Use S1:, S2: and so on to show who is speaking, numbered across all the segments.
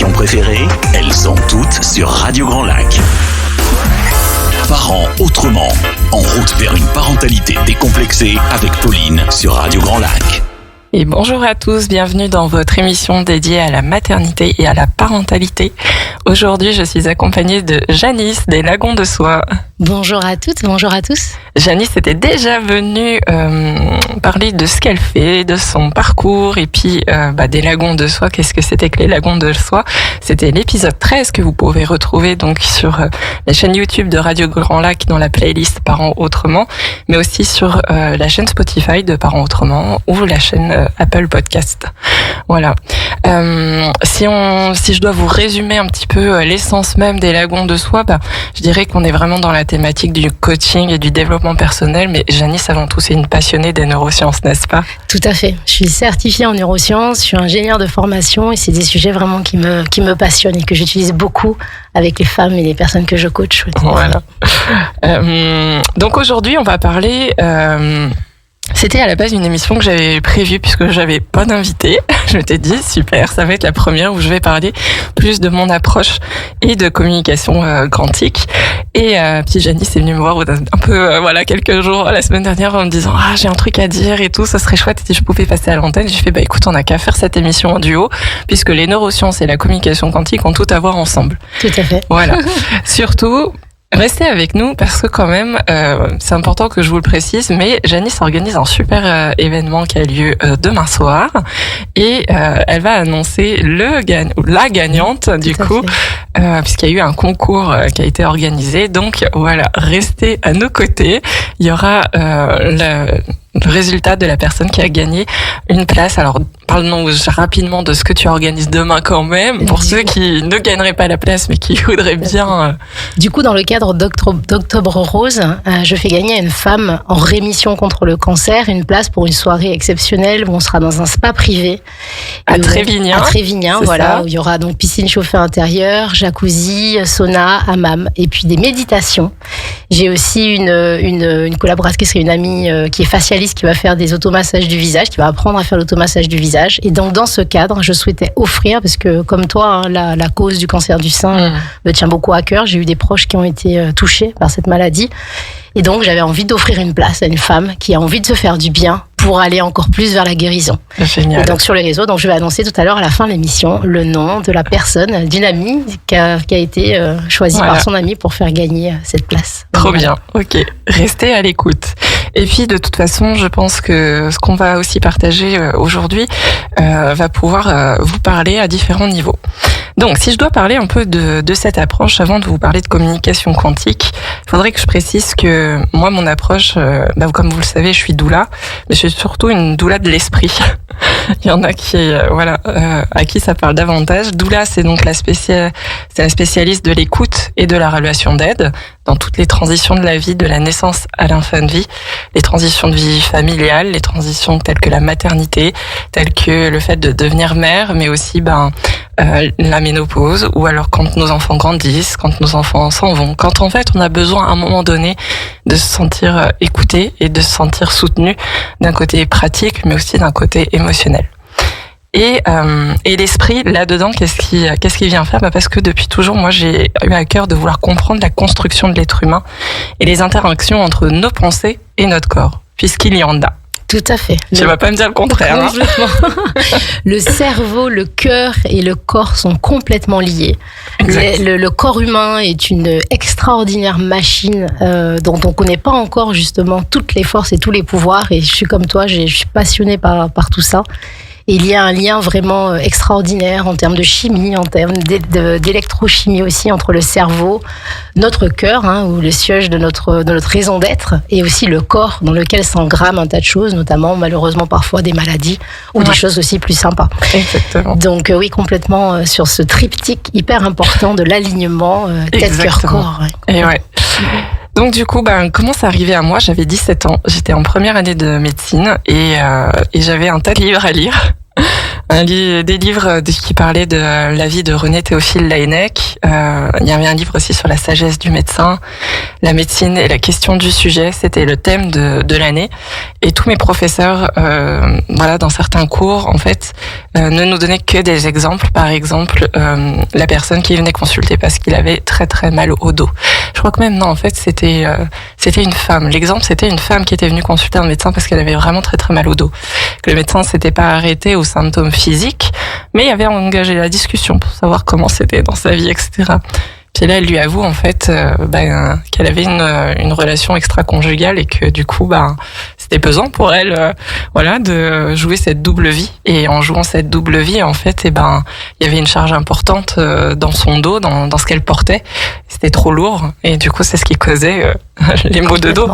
S1: émissions préférées, elles sont toutes sur Radio Grand Lac. Parents autrement, en route vers une parentalité décomplexée avec Pauline sur Radio Grand Lac.
S2: Et bonjour à tous, bienvenue dans votre émission dédiée à la maternité et à la parentalité. Aujourd'hui, je suis accompagnée de Janice des Lagons de Soie.
S3: Bonjour à toutes, bonjour à tous.
S2: Janice était déjà venue parler de ce qu'elle fait, de son parcours et puis des Lagons de Soie. Qu'est-ce que c'était que les Lagons de Soie ? C'était l'épisode 13 que vous pouvez retrouver donc sur la chaîne YouTube de Radio Grand Lac dans la playlist Parents Autrement, mais aussi sur la chaîne Spotify de Parents Autrement ou la chaîne Apple Podcast. Voilà. Si je dois vous résumer un petit peu l'essence même des Lagons de Soie, je dirais qu'on est vraiment dans la thématique du coaching et du développement personnel, mais Janice, avant tout, c'est une passionnée des neurosciences, n'est-ce pas ?
S3: Tout à fait. Je suis certifiée en neurosciences, je suis ingénieure de formation et c'est des sujets vraiment qui me passionnent et que j'utilise beaucoup avec les femmes et les personnes que je coach.
S2: Voilà. Donc aujourd'hui, on va parler... C'était à la base une émission que j'avais prévue puisque j'avais pas d'invité. Je m'étais dit super, ça va être la première où je vais parler plus de mon approche et de communication quantique. Et puis Janice est venue me voir un peu quelques jours la semaine dernière en me disant j'ai un truc à dire et tout, ça serait chouette si je pouvais passer à l'antenne. J'ai fait écoute, on n'a qu'à faire cette émission en duo puisque les neurosciences et la communication quantique ont tout à voir ensemble.
S3: Tout à fait.
S2: Voilà. Surtout restez avec nous parce que quand même, c'est important que je vous le précise, mais Janice organise un super événement qui a lieu demain soir et elle va annoncer la gagnante du coup, puisqu'il y a eu un concours qui a été organisé. Donc voilà, restez à nos côtés. Il y aura le résultat de la personne qui a gagné une place. Alors, parle-nous rapidement de ce que tu organises demain quand même, pour ceux qui ne gagneraient pas la place, mais qui voudraient bien...
S3: Du coup, dans le cadre d'Octobre Rose, je fais gagner à une femme en rémission contre le cancer une place pour une soirée exceptionnelle où on sera dans un spa privé.
S2: À Trévignan,
S3: voilà, où il y aura donc piscine chauffée intérieure, jacuzzi, sauna, hammam, et puis des méditations. J'ai aussi une collaboratrice, une amie qui est facialiste, qui va faire des automassages du visage, qui va apprendre à faire l'automassage du visage. Et donc, dans ce cadre, je souhaitais offrir, parce que comme toi, la cause du cancer du sein me tient beaucoup à cœur. J'ai eu des proches qui ont été touchés par cette maladie. Et donc, j'avais envie d'offrir une place à une femme qui a envie de se faire du bien pour aller encore plus vers la guérison.
S2: Génial.
S3: Et donc, sur les réseaux, je vais annoncer tout à l'heure, à la fin de l'émission, le nom de la personne, d'une amie qui a été choisie par son amie pour faire gagner cette place.
S2: Trop bien. Ok. Restez à l'écoute. Et puis, de toute façon, je pense que ce qu'on va aussi partager aujourd'hui va pouvoir vous parler à différents niveaux. Donc, si je dois parler un peu de cette approche, avant de vous parler de communication quantique, il faudrait que je précise que moi, mon approche, comme vous le savez, je suis doula, mais je suis surtout une doula de l'esprit. Il y en a qui, à qui ça parle davantage. Doula, c'est donc la spécialiste de l'écoute et de la relation d'aide dans toutes les transitions de la vie, de la naissance à la fin de vie, les transitions de vie familiale, les transitions telles que la maternité, telles que le fait de devenir mère, mais aussi la ménopause, ou alors quand nos enfants grandissent, quand nos enfants s'en vont, quand en fait on a besoin à un moment donné de se sentir écouté et de se sentir soutenu d'un côté pratique, mais aussi d'un côté émotionnel. Et l'esprit, là-dedans, qu'est-ce qui vient faire ? Parce que depuis toujours, moi, j'ai eu à cœur de vouloir comprendre la construction de l'être humain et les interactions entre nos pensées et notre corps, puisqu'il y en a.
S3: Tout à fait.
S2: Tu vas pas me dire le contraire.
S3: Le cerveau, le cœur et le corps sont complètement liés. Le corps humain est une extraordinaire machine dont on connaît pas encore justement toutes les forces et tous les pouvoirs. Et je suis comme toi, je suis passionnée par tout ça. Et il y a un lien vraiment extraordinaire en termes de chimie, en termes d'électrochimie aussi entre le cerveau, notre cœur, ou le siège de notre raison d'être, et aussi le corps dans lequel s'engramment un tas de choses, notamment malheureusement parfois des maladies ou des choses aussi plus sympas.
S2: Exactement.
S3: Donc oui, complètement sur ce triptyque hyper important de l'alignement tête, cœur, corps.
S2: Et ouais. Donc du coup, comment ça arrivait à moi ? J'avais 17 ans, j'étais en première année de médecine et j'avais un tas de livres à lire. des livres qui parlaient de la vie de René Théophile Laennec. Il y avait un livre aussi sur la sagesse du médecin, la médecine et la question du sujet. C'était le thème de l'année. Et tous mes professeurs, dans certains cours, en fait, ne nous donnaient que des exemples. Par exemple, la personne qui venait consulter parce qu'il avait très très mal au dos. Je crois que même non, en fait, c'était une femme. L'exemple, c'était une femme qui était venue consulter un médecin parce qu'elle avait vraiment très très mal au dos. Que le médecin s'était pas arrêté aux symptômes physiques, mais il avait engagé la discussion pour savoir comment c'était dans sa vie, etc. Puis là, elle lui avoue en fait qu'elle avait une relation extra-conjugale et que du coup, c'était pesant pour elle, de jouer cette double vie. Et en jouant cette double vie, en fait, il y avait une charge importante dans son dos, dans ce qu'elle portait. C'était trop lourd et du coup, c'est ce qui causait les maux de dos.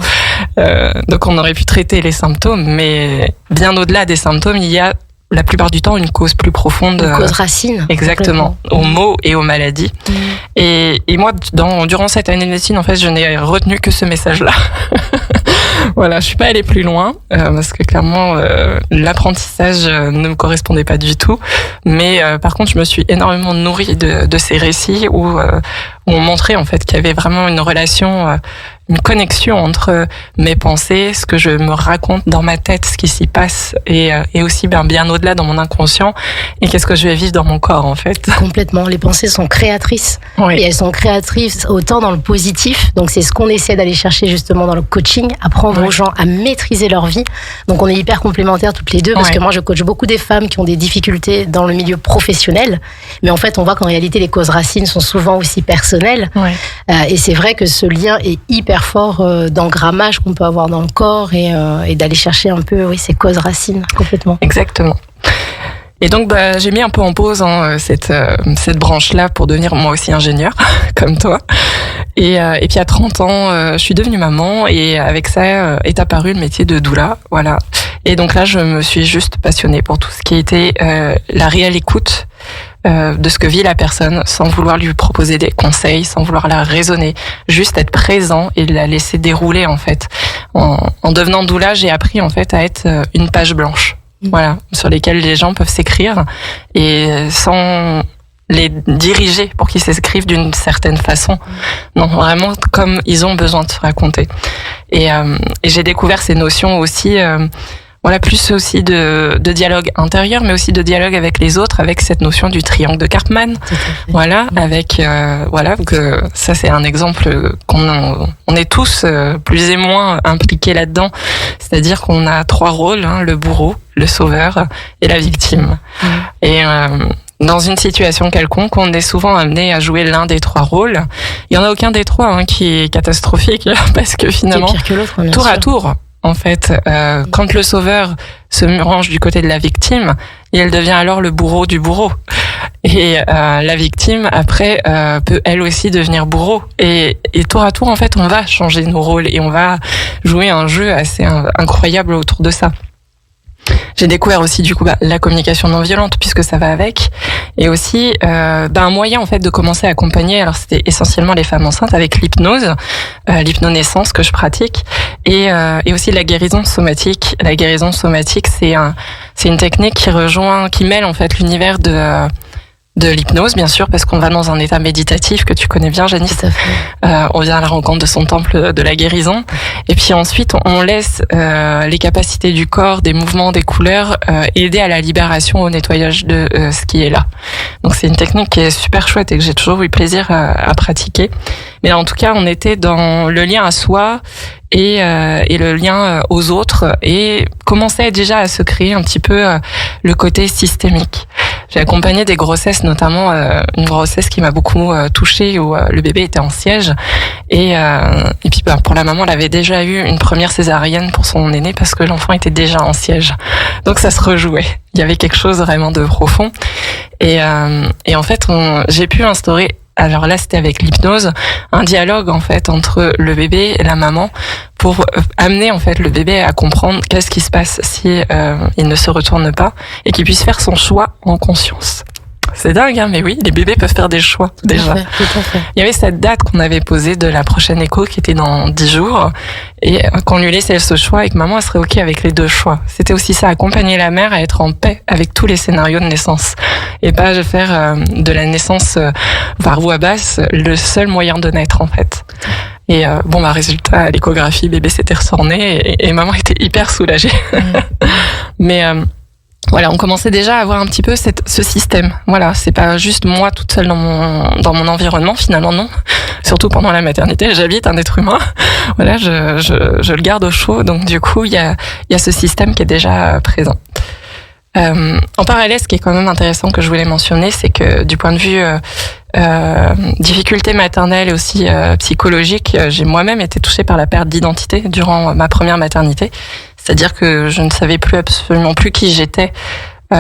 S2: Donc, on aurait pu traiter les symptômes, mais bien au-delà des symptômes, il y a la plupart du temps une cause plus profonde.
S3: Une cause racine.
S2: Exactement, aux maux et aux maladies. Et moi, durant cette année de médecine, en fait, je n'ai retenu que ce message-là. Voilà, je suis pas allée plus loin parce que clairement l'apprentissage ne me correspondait pas du tout. Mais par contre, je me suis énormément nourrie de ces récits où on montrait en fait qu'il y avait vraiment une relation, une connexion entre mes pensées, ce que je me raconte dans ma tête, ce qui s'y passe, et aussi bien au-delà dans mon inconscient, et qu'est-ce que je vais vivre dans mon corps en fait.
S3: Complètement. Les pensées sont créatrices. Oui. Et elles sont créatrices autant dans le positif. Donc c'est ce qu'on essaie d'aller chercher justement dans le coaching, apprendre aux gens à maîtriser leur vie. Donc on est hyper complémentaires toutes les deux parce que moi je coach beaucoup des femmes qui ont des difficultés dans le milieu professionnel, mais en fait on voit qu'en réalité les causes racines sont souvent aussi personnelles. Et c'est vrai que ce lien est hyper fort d'engrammage qu'on peut avoir dans le corps et d'aller chercher un peu ces causes racines complètement.
S2: Exactement. Et donc j'ai mis un peu en pause cette branche-là pour devenir moi aussi ingénieure comme toi. Et puis à 30 ans, je suis devenue maman et avec ça est apparu le métier de doula, voilà. Et donc là, je me suis juste passionnée pour tout ce qui était la réelle écoute de ce que vit la personne, sans vouloir lui proposer des conseils, sans vouloir la raisonner, juste être présent et la laisser dérouler en fait. En devenant doula, j'ai appris en fait à être une page blanche, voilà, sur lesquelles les gens peuvent s'écrire et sans les diriger pour qu'ils s'écrivent d'une certaine façon. Non, vraiment comme ils ont besoin de se raconter. Et j'ai découvert ces notions aussi, plus aussi de dialogue intérieur, mais aussi de dialogue avec les autres, avec cette notion du triangle de Karpman. Voilà, avec que ça c'est un exemple on est tous plus et moins impliqués là-dedans. C'est-à-dire qu'on a 3 rôles, le bourreau, le sauveur et la victime. Et dans une situation quelconque, on est souvent amené à jouer l'un des 3 rôles. Il y en a aucun des 3 qui est catastrophique parce que finalement,
S3: pire que l'autre,
S2: tour à tour, en fait, quand le sauveur se range du côté de la victime, elle devient alors le bourreau du bourreau. Et la victime, après, peut elle aussi devenir bourreau. Et tour à tour, en fait, on va changer nos rôles et on va jouer un jeu assez incroyable autour de ça. J'ai découvert aussi du coup la communication non violente puisque ça va avec, et aussi un moyen en fait de commencer à accompagner. Alors c'était essentiellement les femmes enceintes avec l'hypnose, l'hypnonaissance que je pratique, et aussi la guérison somatique. La guérison somatique, c'est une technique qui mêle en fait l'univers de l'hypnose, bien sûr, parce qu'on va dans un état méditatif que tu connais bien, Janice. On vient à la rencontre de son temple de la guérison. Et puis ensuite, on laisse les capacités du corps, des mouvements, des couleurs, aider à la libération, au nettoyage de ce qui est là. Donc c'est une technique qui est super chouette et que j'ai toujours eu plaisir à pratiquer. Mais en tout cas, on était dans le lien à soi et le lien aux autres, et commençait déjà à se créer un petit peu le côté systémique. J'ai accompagné des grossesses, notamment une grossesse qui m'a beaucoup touchée où le bébé était en siège, et puis pour la maman, elle avait déjà eu une première césarienne pour son aîné parce que l'enfant était déjà en siège. Donc ça se rejouait. Il y avait quelque chose vraiment de profond, et en fait j'ai pu instaurer, alors là c'était avec l'hypnose, un dialogue en fait entre le bébé et la maman pour amener en fait le bébé à comprendre qu'est-ce qui se passe si il ne se retourne pas et qu'il puisse faire son choix en conscience. c'est dingue, hein, mais oui, les bébés peuvent faire des choix, déjà.
S3: Tout à fait.
S2: Il y avait cette date qu'on avait posée de la prochaine écho qui était dans 10 jours et qu'on lui laissait ce choix et que maman elle serait OK avec les 2 choix. C'était aussi ça, accompagner la mère à être en paix avec tous les scénarios de naissance et pas faire de la naissance par voie basse le seul moyen de naître en fait. Et résultat, à l'échographie, bébé s'était ressorné et maman était hyper soulagée. Mais voilà, on commençait déjà à avoir un petit peu ce système. Voilà, c'est pas juste moi toute seule dans mon environnement, finalement non. Surtout pendant la maternité, j'habite un être humain. Voilà, je le garde au chaud. Donc du coup, il y a ce système qui est déjà présent. En parallèle, ce qui est quand même intéressant que je voulais mentionner, c'est que du point de vue difficulté maternelle et aussi psychologique, j'ai moi-même été touchée par la perte d'identité durant ma première maternité. C'est-à-dire que je ne savais plus absolument plus qui j'étais.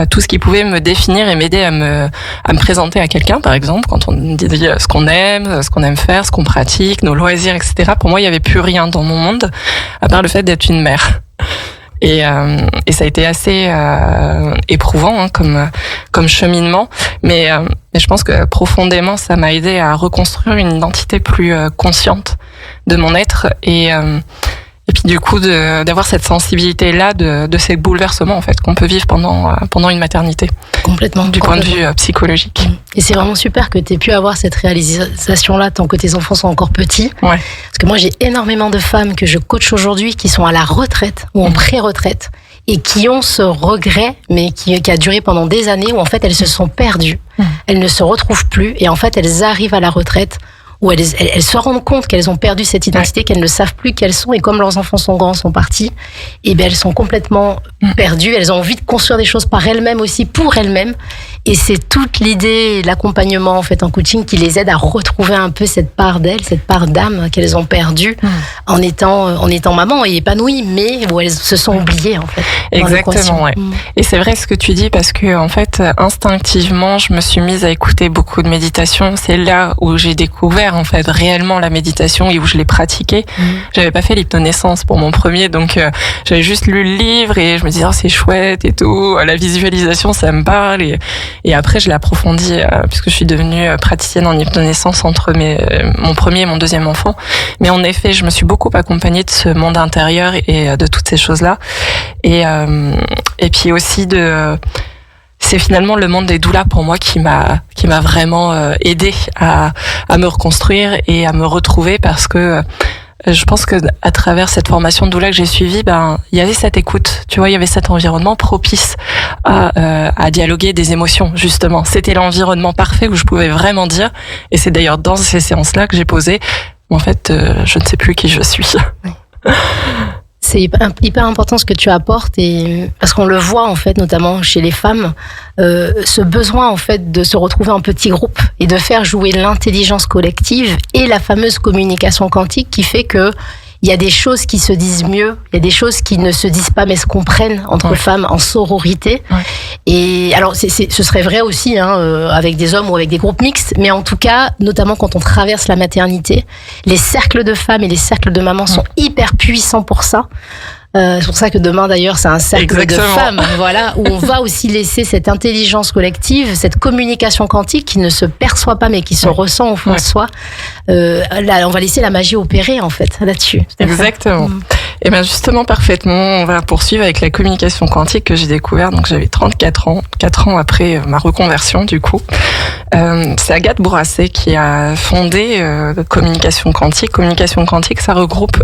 S2: Tout ce qui pouvait me définir et m'aider à me présenter à quelqu'un, par exemple, quand on dit ce qu'on aime faire, ce qu'on pratique, nos loisirs, etc. Pour moi, il n'y avait plus rien dans mon monde, à part le fait d'être une mère. Et ça a été assez éprouvant hein, comme cheminement, mais je pense que profondément, ça m'a aidé à reconstruire une identité plus consciente de mon être et puis du coup d'avoir cette sensibilité là de ces bouleversements en fait qu'on peut vivre pendant une maternité.
S3: Complètement.
S2: Du point de vue psychologique.
S3: Et c'est vraiment super que tu aies pu avoir cette réalisation là tant que tes enfants sont encore petits.
S2: Ouais.
S3: Parce que moi j'ai énormément de femmes que je coach aujourd'hui qui sont à la retraite ou en pré-retraite et qui ont ce regret mais qui a duré pendant des années où en fait elles se sont perdues. Elles ne se retrouvent plus et en fait elles arrivent à la retraite où elles se rendent compte qu'elles ont perdu cette identité, qu'elles ne savent plus qui elles sont, et comme leurs enfants sont grands, sont partis, et ben elles sont complètement perdues, elles ont envie de construire des choses par elles-mêmes aussi, pour elles-mêmes, et c'est toute l'idée, l'accompagnement en fait en coaching qui les aide à retrouver un peu cette part d'elles, cette part d'âme qu'elles ont perdue en étant maman et épanouies, mais où elles se sont oubliées en fait.
S2: Exactement, ouais. Et c'est vrai ce que tu dis parce que en fait, instinctivement, je me suis mise à écouter beaucoup de méditation. C'est là où j'ai découvert en fait réellement la méditation et où je l'ai pratiquée. J'avais pas fait l'hypnonaissance pour mon premier, donc j'avais juste lu le livre et je me disais c'est chouette et tout. La visualisation, ça me parle et après je l'ai approfondi puisque je suis devenue praticienne en hypnonaissance entre mon premier et mon deuxième enfant. Mais en effet, je me suis beaucoup accompagnée de ce monde intérieur et de toutes ces choses-là. Et puis aussi c'est finalement le monde des doulas pour moi qui m'a vraiment aidée à me reconstruire et à me retrouver parce que je pense que à travers cette formation de doula que j'ai suivie, il y avait cette écoute, tu vois, il y avait cet environnement propice à dialoguer des émotions, justement. C'était l'environnement parfait où je pouvais vraiment dire, et c'est d'ailleurs dans ces séances-là que j'ai posé, en fait, je ne sais plus qui je suis.
S3: C'est hyper important ce que tu apportes et parce qu'on le voit en fait notamment chez les femmes ce besoin en fait de se retrouver en petits groupes et de faire jouer l'intelligence collective et la fameuse communication quantique qui fait que il y a des choses qui se disent mieux, il y a des choses qui ne se disent pas mais se comprennent entre femmes en sororité. Et alors ce serait vrai aussi avec des hommes ou avec des groupes mixtes, mais en tout cas, notamment quand on traverse la maternité, les cercles de femmes et les cercles de mamans sont hyper puissants pour ça. C'est pour ça que demain d'ailleurs c'est un cercle de femmes, voilà, où on va aussi laisser cette intelligence collective, cette communication quantique qui ne se perçoit pas mais qui se ressent au fond de soi. Là, on va laisser la magie opérer en fait là-dessus.
S2: Exactement. Et bien justement parfaitement, on va poursuivre avec la communication quantique que j'ai découvert. Donc j'avais 34 ans, 4 ans après ma reconversion du coup. C'est Agathe Bourasset qui a fondé Communication Quantique. Communication Quantique, ça regroupe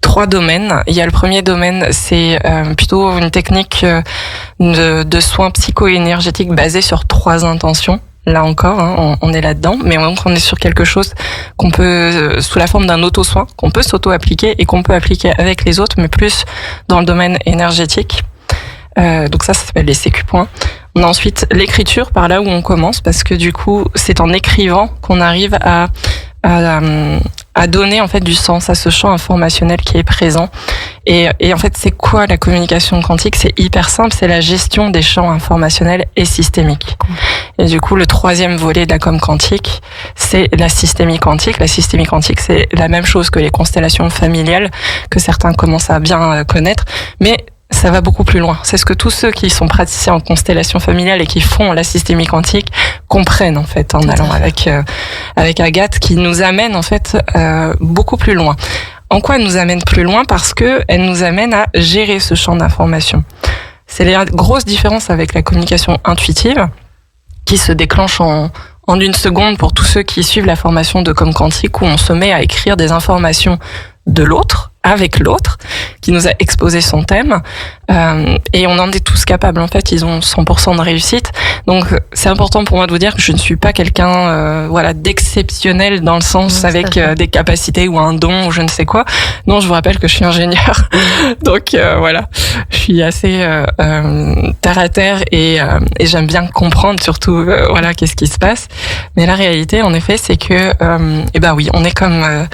S2: 3 domaines. Il y a le premier domaine, c'est plutôt une technique de soins psycho-énergétiques basée sur 3 intentions. Là encore, on est là-dedans, mais donc on est sur quelque chose qu'on peut, sous la forme d'un auto-soin, qu'on peut s'auto-appliquer et qu'on peut appliquer avec les autres, mais plus dans le domaine énergétique. Donc ça s'appelle les sécu points. On a ensuite l'écriture, par là où on commence, parce que du coup, c'est en écrivant qu'on arrive à donner en fait du sens à ce champ informationnel qui est présent. Et en fait, c'est quoi la communication quantique? C'est hyper simple, c'est la gestion des champs informationnels et systémiques. Et du coup, le 3e volet de la com quantique, c'est la systémie quantique. La systémie quantique, c'est la même chose que les constellations familiales que certains commencent à bien connaître, mais ça va beaucoup plus loin. C'est ce que tous ceux qui sont praticiens en constellation familiale et qui font la systémie quantique comprennent en fait en allant avec Agathe, qui nous amène en fait beaucoup plus loin. En quoi elle nous amène plus loin? Parce que elle nous amène à gérer ce champ d'information. C'est la grosse différence avec la communication intuitive qui se déclenche en une seconde pour tous ceux qui suivent la formation de Com Quantique, où on se met à écrire des informations de l'autre, avec l'autre, qui nous a exposé son thème, et on en est tous capables. En fait, ils ont 100% de réussite. Donc, c'est important pour moi de vous dire que je ne suis pas quelqu'un, d'exceptionnel dans le sens avec des capacités ou un don ou je ne sais quoi. Non, je vous rappelle que je suis ingénieure. Donc, voilà. Je suis assez terre à terre et j'aime bien comprendre surtout, qu'est-ce qui se passe. Mais la réalité, en effet, c'est que, oui, on est comme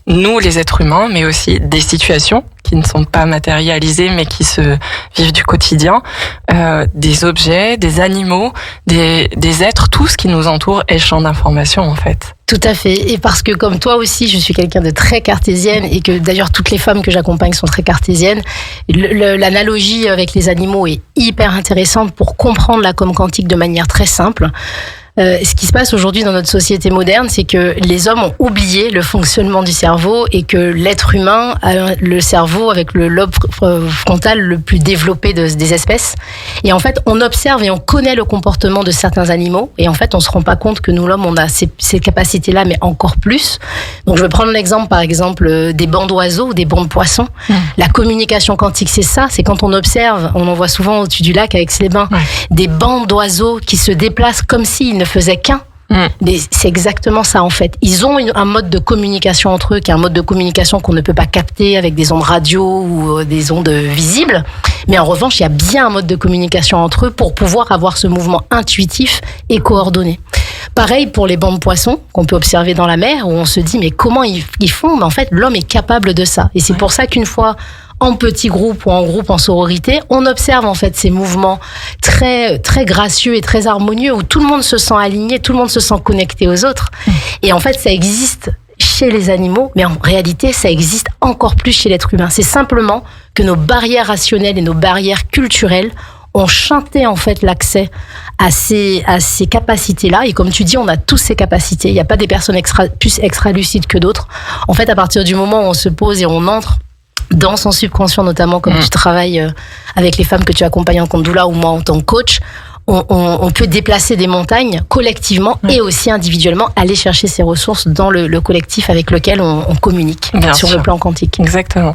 S2: nous les êtres humains, mais aussi des situations qui ne sont pas matérialisées mais qui se vivent du quotidien, des objets, des animaux, des êtres, tout ce qui nous entoure est champ d'information en fait.
S3: Tout à fait. Et parce que comme toi aussi, je suis quelqu'un de très cartésienne et que d'ailleurs toutes les femmes que j'accompagne sont très cartésiennes, l'analogie avec les animaux est hyper intéressante pour comprendre la com quantique de manière très simple. Ce qui se passe aujourd'hui dans notre société moderne, c'est que les hommes ont oublié le fonctionnement du cerveau et que l'être humain a le cerveau avec le lobe frontal le plus développé des espèces. Et en fait, on observe et on connaît le comportement de certains animaux. Et en fait, on se rend pas compte que nous, l'homme, on a ces capacités-là, mais encore plus. Donc, je vais prendre l'exemple, par exemple, des bancs d'oiseaux ou des bancs de poissons. La communication quantique, c'est ça. C'est quand on observe, on en voit souvent au-dessus du lac avec les bains, des bancs d'oiseaux qui se déplacent comme s'ils ne faisaient qu'un. Mais c'est exactement ça en fait. Ils ont un mode de communication entre eux qui est un mode de communication qu'on ne peut pas capter avec des ondes radio ou des ondes visibles. Mais en revanche, il y a bien un mode de communication entre eux pour pouvoir avoir ce mouvement intuitif et coordonné. Pareil pour les bancs de poissons qu'on peut observer dans la mer où on se dit mais comment ils font? Mais en fait, l'homme est capable de ça. Et c'est pour ça qu'une fois en petit groupe ou en groupe en sororité, on observe en fait ces mouvements très très gracieux et très harmonieux où tout le monde se sent aligné, tout le monde se sent connecté aux autres. Et en fait, ça existe chez les animaux, mais en réalité, ça existe encore plus chez l'être humain. C'est simplement que nos barrières rationnelles et nos barrières culturelles ont chanté en fait l'accès à ces capacités-là. Et comme tu dis, on a tous ces capacités. Il n'y a pas des personnes plus extra-lucides que d'autres. En fait, à partir du moment où on se pose et on entre dans son subconscient, notamment comme tu travailles avec les femmes que tu accompagnes en Condoula ou moi en tant que coach, on peut déplacer des montagnes collectivement et aussi individuellement, aller chercher ces ressources dans le collectif avec lequel on communique sur le plan quantique.
S2: Exactement.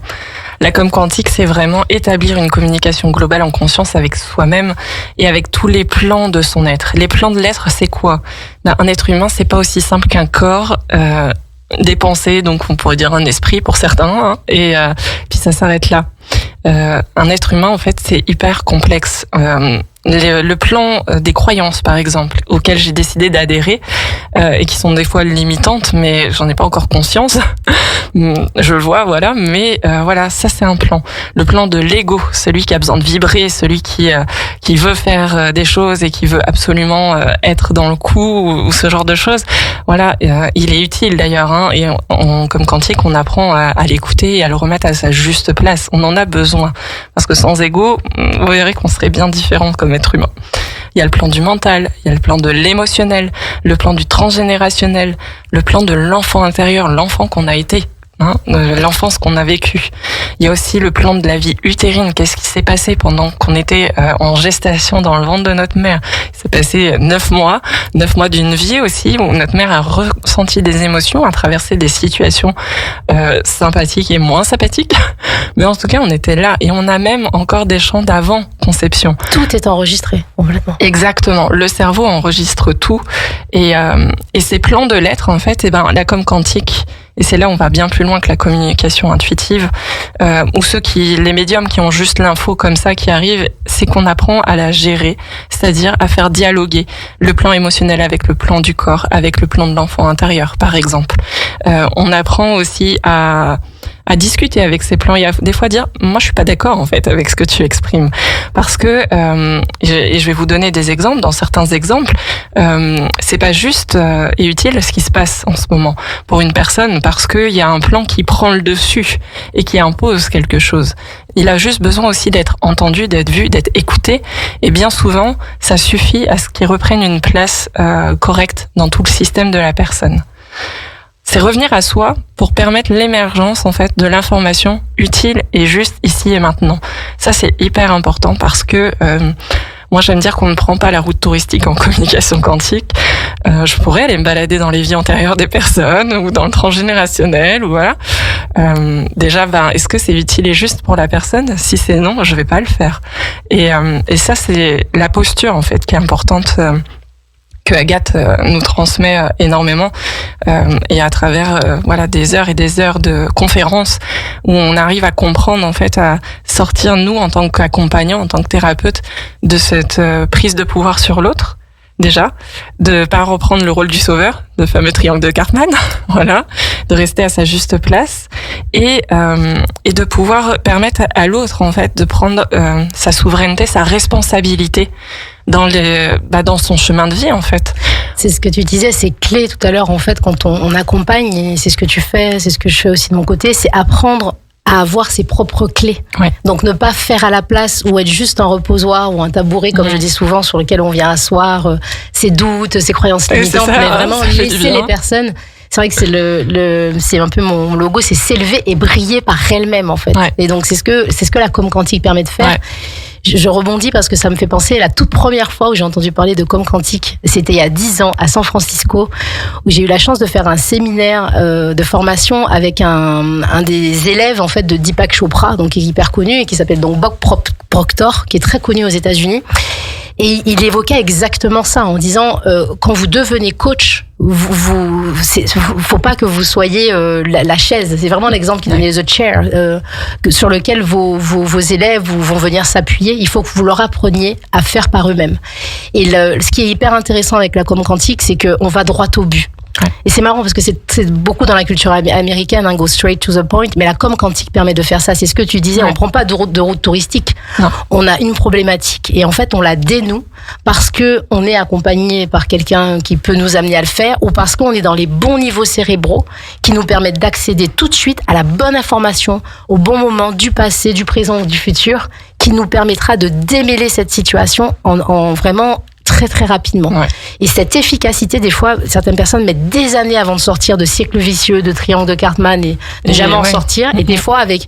S2: La com quantique, c'est vraiment établir une communication globale en conscience avec soi-même et avec tous les plans de son être. Les plans de l'être, c'est quoi? Un être humain, c'est pas aussi simple qu'un corps, des pensées, donc on pourrait dire un esprit pour certains, et puis ça s'arrête là. Un être humain, en fait, c'est hyper complexe. Le plan des croyances, par exemple, auxquelles j'ai décidé d'adhérer, et qui sont des fois limitantes, mais j'en ai pas encore conscience. Je le vois, voilà, mais ça c'est un plan. Le plan de l'ego, celui qui a besoin de vibrer, celui qui veut faire des choses et qui veut absolument être dans le coup ou ce genre de choses. Voilà, il est utile d'ailleurs, et comme quantique, on apprend à l'écouter et à le remettre à sa juste place. On en a besoin, parce que sans ego, vous verrez qu'on serait bien différent comme être humain. Il y a le plan du mental, il y a le plan de l'émotionnel, le plan du transgénérationnel, le plan de l'enfant intérieur, l'enfant qu'on a été, l'enfance qu'on a vécue. Il y a aussi le plan de la vie utérine. Qu'est-ce qui s'est passé pendant qu'on était en gestation dans le ventre de notre mère? Il s'est passé 9 mois d'une vie aussi où notre mère a ressenti des émotions, a traversé des situations sympathiques et moins sympathiques. Mais en tout cas, on était là et on a même encore des champs d'avant conception.
S3: Tout est enregistré complètement.
S2: Exactement. Le cerveau enregistre tout et ces plans de l'être, en fait, la com quantique. Et c'est là où on va bien plus loin que la communication intuitive, ou les médiums qui ont juste l'info comme ça qui arrive, c'est qu'on apprend à la gérer, c'est-à-dire à faire dialoguer le plan émotionnel avec le plan du corps, avec le plan de l'enfant intérieur, par exemple. On apprend aussi à à discuter avec ses plans et à des fois dire moi je suis pas d'accord en fait avec ce que tu exprimes parce que et je vais vous donner des exemples. Dans certains exemples, c'est pas juste et utile ce qui se passe en ce moment pour une personne parce qu'il y a un plan qui prend le dessus et qui impose quelque chose. Il a juste besoin aussi d'être entendu, d'être vu, d'être écouté et bien souvent ça suffit à ce qu'il reprenne une place correcte dans tout le système de la personne. C'est revenir à soi pour permettre l'émergence en fait de l'information utile et juste ici et maintenant. Ça c'est hyper important parce que moi j'aime dire qu'on ne prend pas la route touristique en communication quantique. Je pourrais aller me balader dans les vies antérieures des personnes ou dans le transgénérationnel ou voilà. Déjà, est-ce que c'est utile et juste pour la personne? Si c'est non, je vais pas le faire. Et ça c'est la posture en fait qui est importante. Que Agathe nous transmet énormément et à travers voilà des heures et des heures de conférences où on arrive à comprendre en fait à sortir nous en tant qu'accompagnants, en tant que thérapeute de cette prise de pouvoir sur l'autre déjà, de pas reprendre le rôle du sauveur, le fameux triangle de Cartman, voilà, de rester à sa juste place et de pouvoir permettre à l'autre en fait de prendre sa souveraineté, sa responsabilité dans son chemin de vie en fait.
S3: C'est ce que tu disais, c'est clé tout à l'heure en fait quand on accompagne et c'est ce que tu fais, c'est ce que je fais aussi de mon côté, c'est apprendre à avoir ses propres clés.
S2: Ouais.
S3: Donc ne pas faire à la place ou être juste un reposoir ou un tabouret comme je dis souvent sur lequel on vient asseoir ses doutes, ses croyances limitantes, mais vraiment laisser les personnes. C'est vrai que c'est un peu mon logo, c'est s'élever et briller par elle-même en fait.
S2: Ouais.
S3: Et donc c'est ce que la com quantique permet de faire. Ouais. Je rebondis parce que ça me fait penser à la toute première fois où j'ai entendu parler de com quantique. C'était il y a 10 ans à San Francisco où j'ai eu la chance de faire un séminaire de formation avec un des élèves en fait de Deepak Chopra, donc qui est hyper connu et qui s'appelle donc Bob Proctor, qui est très connu aux États-Unis. Et il évoquait exactement ça en disant quand vous devenez coach, faut pas que vous soyez la chaise. C'est vraiment l'exemple qu'il donnait, the chair, sur lequel vos élèves vont venir s'appuyer. Il faut que vous leur appreniez à faire par eux-mêmes. Et ce qui est hyper intéressant avec la com quantique, c'est qu'on va droit au but. Ouais. Et c'est marrant parce que c'est beaucoup dans la culture américaine, go straight to the point, mais la com quantique permet de faire ça. C'est ce que tu disais, on prend pas de route touristique. Non. On a une problématique et en fait on la dénoue parce que on est accompagné par quelqu'un qui peut nous amener à le faire ou parce qu'on est dans les bons niveaux cérébraux qui nous permettent d'accéder tout de suite à la bonne information au bon moment du passé, du présent ou du futur qui nous permettra de démêler cette situation en vraiment très très rapidement. Ouais. Et cette efficacité, des fois, certaines personnes mettent des années avant de sortir de cercle vicieux, de triangle de Cartman et de jamais en sortir. Et des fois, avec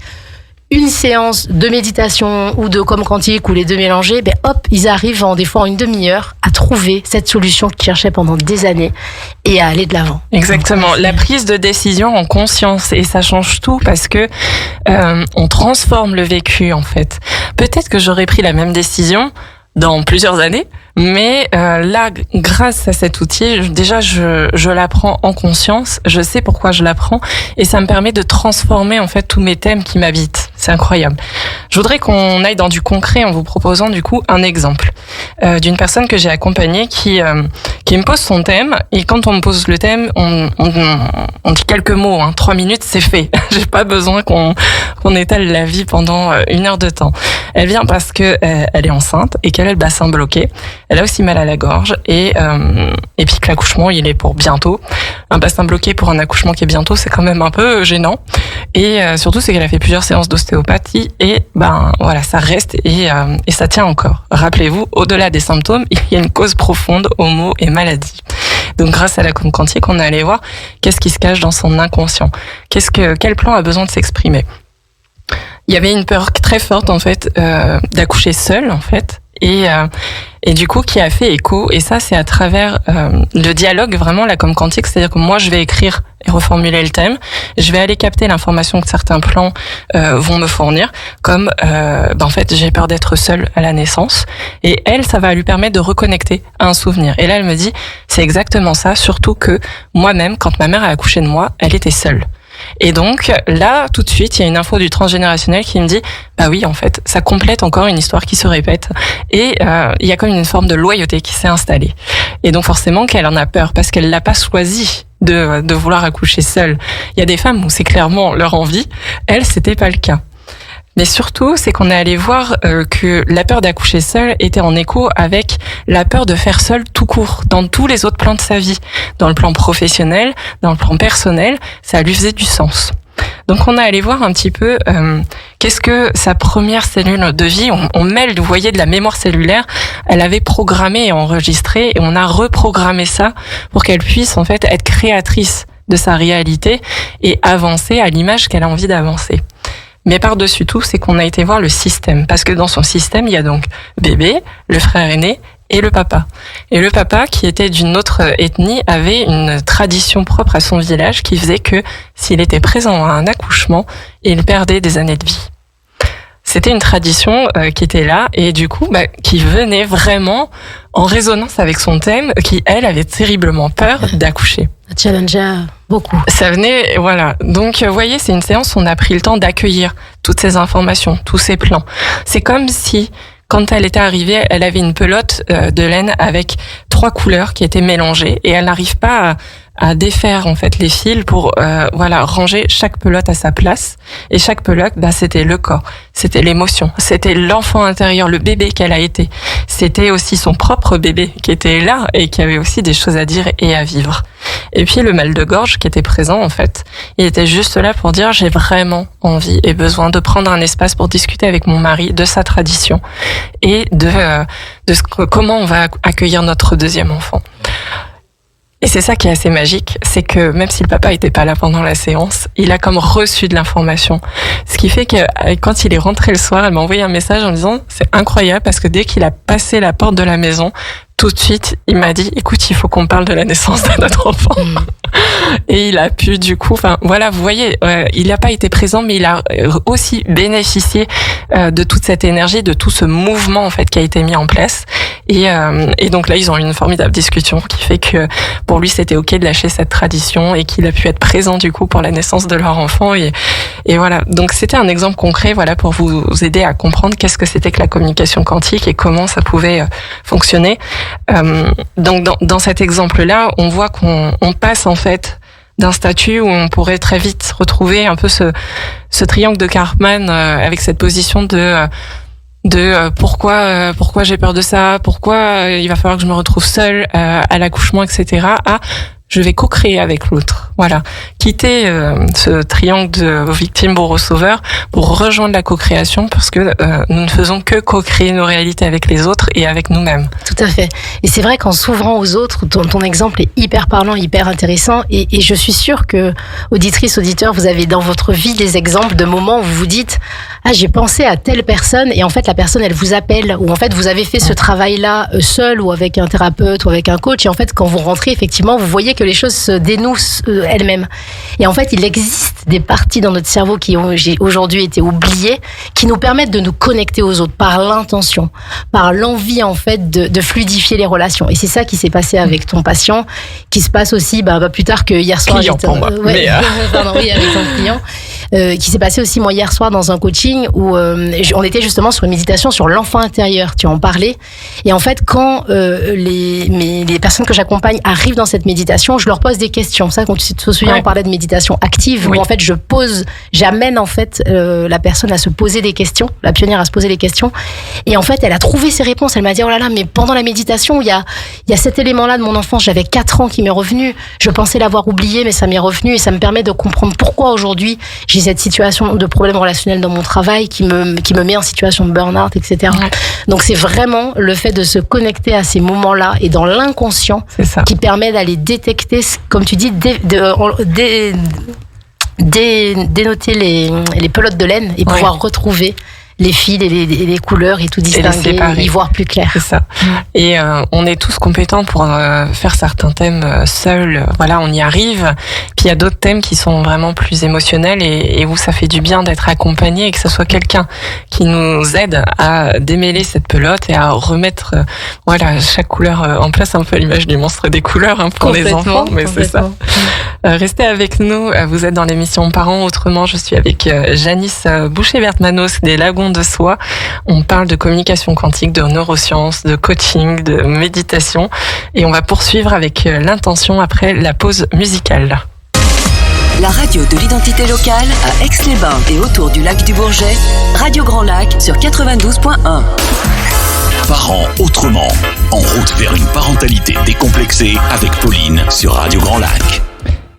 S3: une séance de méditation ou de com quantique ou les deux mélangés, ils arrivent des fois en une demi-heure à trouver cette solution qu'ils cherchaient pendant des années et à aller de l'avant.
S2: Exactement. La prise de décision en conscience et ça change tout parce que on transforme le vécu en fait. Peut-être que j'aurais pris la même décision dans plusieurs années, mais là, grâce à cet outil, déjà je l'apprends en conscience, je sais pourquoi je l'apprends, et ça me permet de transformer en fait tous mes thèmes qui m'habitent. C'est incroyable. Je voudrais qu'on aille dans du concret en vous proposant du coup un exemple d'une personne que j'ai accompagnée qui me pose son thème, et quand on me pose le thème, on dit quelques mots, 3 minutes, c'est fait. J'ai pas besoin qu'on étale la vie pendant 1 heure de temps. Elle vient parce que elle est enceinte et qu'elle a le bassin bloqué. Elle a aussi mal à la gorge et puis que l'accouchement il est pour bientôt. Un bassin bloqué pour un accouchement qui est bientôt, c'est quand même un peu gênant. Et surtout c'est qu'elle a fait plusieurs séances d'ostéopathie et voilà, ça reste et ça tient encore. Rappelez-vous, au-delà des symptômes, il y a une cause profonde aux maux et maladies. Donc grâce à la com quantique, on est allé voir qu'est-ce qui se cache dans son inconscient. Quel plan a besoin de s'exprimer. Il y avait une peur très forte en fait d'accoucher seule en fait et du coup qui a fait écho, et ça c'est à travers le dialogue, vraiment la com quantique, c'est-à-dire que moi je vais écrire et reformuler le thème, je vais aller capter l'information que certains plans vont me fournir, comme en fait j'ai peur d'être seule à la naissance, et elle, ça va lui permettre de reconnecter à un souvenir. Et là elle me dit c'est exactement ça, surtout que moi-même quand ma mère a accouché de moi, elle était seule. Et donc là, tout de suite, il y a une info du transgénérationnel qui me dit bah oui, en fait, ça complète encore une histoire qui se répète et il y a comme une forme de loyauté qui s'est installée. Et donc forcément qu'elle en a peur parce qu'elle l'a pas choisi de vouloir accoucher seule. Il y a des femmes où c'est clairement leur envie. Elle, c'était pas le cas. Mais surtout, c'est qu'on est allé voir que la peur d'accoucher seule était en écho avec la peur de faire seule tout court, dans tous les autres plans de sa vie. Dans le plan professionnel, dans le plan personnel, ça lui faisait du sens. Donc on est allé voir un petit peu qu'est-ce que sa première cellule de vie, on mêle, vous voyez, de la mémoire cellulaire, elle avait programmé et enregistré, et on a reprogrammé ça pour qu'elle puisse en fait être créatrice de sa réalité et avancer à l'image qu'elle a envie d'avancer. Mais par-dessus tout, c'est qu'on a été voir le système. Parce que dans son système, il y a donc bébé, le frère aîné et le papa. Et le papa, qui était d'une autre ethnie, avait une tradition propre à son village qui faisait que s'il était présent à un accouchement, il perdait des années de vie. C'était une tradition qui était là et du coup, qui venait vraiment en résonance avec son thème, qui, elle, avait terriblement peur d'accoucher.
S3: Challenger beaucoup.
S2: Ça venait, voilà. Donc, vous voyez, c'est une séance où on a pris le temps d'accueillir toutes ces informations, tous ces plans. C'est comme si, quand elle était arrivée, elle avait une pelote de laine avec 3 couleurs qui étaient mélangées et elle n'arrive pas à défaire en fait les fils pour ranger chaque pelote à sa place. Et chaque pelote, c'était le corps, c'était l'émotion, c'était l'enfant intérieur, le bébé qu'elle a été. C'était aussi son propre bébé qui était là et qui avait aussi des choses à dire et à vivre. Et puis le mal de gorge qui était présent en fait, il était juste là pour dire j'ai vraiment envie et besoin de prendre un espace pour discuter avec mon mari de sa tradition et de comment on va accueillir notre deuxième enfant. Et c'est ça qui est assez magique, c'est que même si le papa était pas là pendant la séance, il a comme reçu de l'information. Ce qui fait que quand il est rentré le soir, elle m'a envoyé un message en disant c'est incroyable parce que dès qu'il a passé la porte de la maison, tout de suite, il m'a dit écoute, il faut qu'on parle de la naissance de notre enfant. Et il a pu du coup, vous voyez, il n'a pas été présent, mais il a aussi bénéficié de toute cette énergie, de tout ce mouvement en fait qui a été mis en place. Et donc là, ils ont eu une formidable discussion qui fait que pour lui, c'était ok de lâcher cette tradition et qu'il a pu être présent du coup pour la naissance de leur enfant. Et voilà. Donc c'était un exemple concret, pour vous aider à comprendre qu'est-ce que c'était que la communication quantique et comment ça pouvait fonctionner. Donc dans cet exemple-là, on voit qu'on passe en fait d'un statut où on pourrait très vite retrouver un peu ce triangle de Karpman avec cette position de pourquoi j'ai peur de ça, pourquoi il va falloir que je me retrouve seule à l'accouchement, etc. Je vais co-créer avec l'autre. Voilà. Quitter ce triangle de victime, bourreau, sauveur pour rejoindre la co-création parce que nous ne faisons que co-créer nos réalités avec les autres et avec nous-mêmes.
S3: Tout à fait. Et c'est vrai qu'en s'ouvrant aux autres, ton exemple est hyper parlant, hyper intéressant et je suis sûre que, auditrices, auditeurs, vous avez dans votre vie des exemples de moments où vous vous dites « Ah, j'ai pensé à telle personne » et en fait, la personne, elle vous appelle ou en fait, vous avez fait ce travail-là seul ou avec un thérapeute ou avec un coach et en fait, quand vous rentrez, effectivement, vous voyez que les choses se dénouent elles-mêmes. Et en fait, il existe des parties dans notre cerveau qui ont aujourd'hui été oubliées, qui nous permettent de nous connecter aux autres par l'intention, par l'envie en fait de fluidifier les relations. Et c'est ça qui s'est passé avec ton patient, qui se passe aussi plus tard que hier soir.
S2: Client pour moi.
S3: Oui, avec ton client. Qui s'est passé aussi moi hier soir dans un coaching où on était justement sur une méditation sur l'enfant intérieur, tu en parlais, et en fait quand les personnes que j'accompagne arrivent dans cette méditation, je leur pose des questions. Ça, quand tu te souviens, on parlait de méditation active, où en fait j'amène en fait la personne à se poser des questions, la pionnière à se poser des questions, et en fait elle a trouvé ses réponses. Elle m'a dit oh là là, mais pendant la méditation il y a cet élément-là de mon enfance, j'avais 4 ans qui m'est revenu, je pensais l'avoir oublié mais ça m'est revenu et ça me permet de comprendre pourquoi aujourd'hui j'ai cette situation de problème relationnel dans mon travail qui me met en situation de burn-out, etc. Donc c'est vraiment le fait de se connecter à ces moments-là et dans l'inconscient qui permet d'aller détecter, comme tu dis, dénoter les pelotes de laine et pouvoir retrouver les fils et les couleurs et tout distinguer, y voir plus clair.
S2: C'est ça. Et on est tous compétents pour faire certains thèmes seuls. Voilà, on y arrive. Puis il y a d'autres thèmes qui sont vraiment plus émotionnels et où ça fait du bien d'être accompagné et que ce soit quelqu'un qui nous aide à démêler cette pelote et à remettre chaque couleur en place, un peu à l'image du monstre des couleurs pour les enfants. Mais c'est ça. Restez avec nous. Vous êtes dans l'émission Parents Autrement. Je suis avec Janice Boucher-Bertmanos des Lagons lagon de soi. On parle de communication quantique, de neurosciences, de coaching, de méditation. Et on va poursuivre avec l'intention après la pause musicale.
S4: La radio de l'identité locale à Aix-les-Bains et autour du lac du Bourget, Radio Grand Lac sur 92.1.
S1: Parents autrement, en route vers une parentalité décomplexée avec Pauline sur Radio Grand Lac.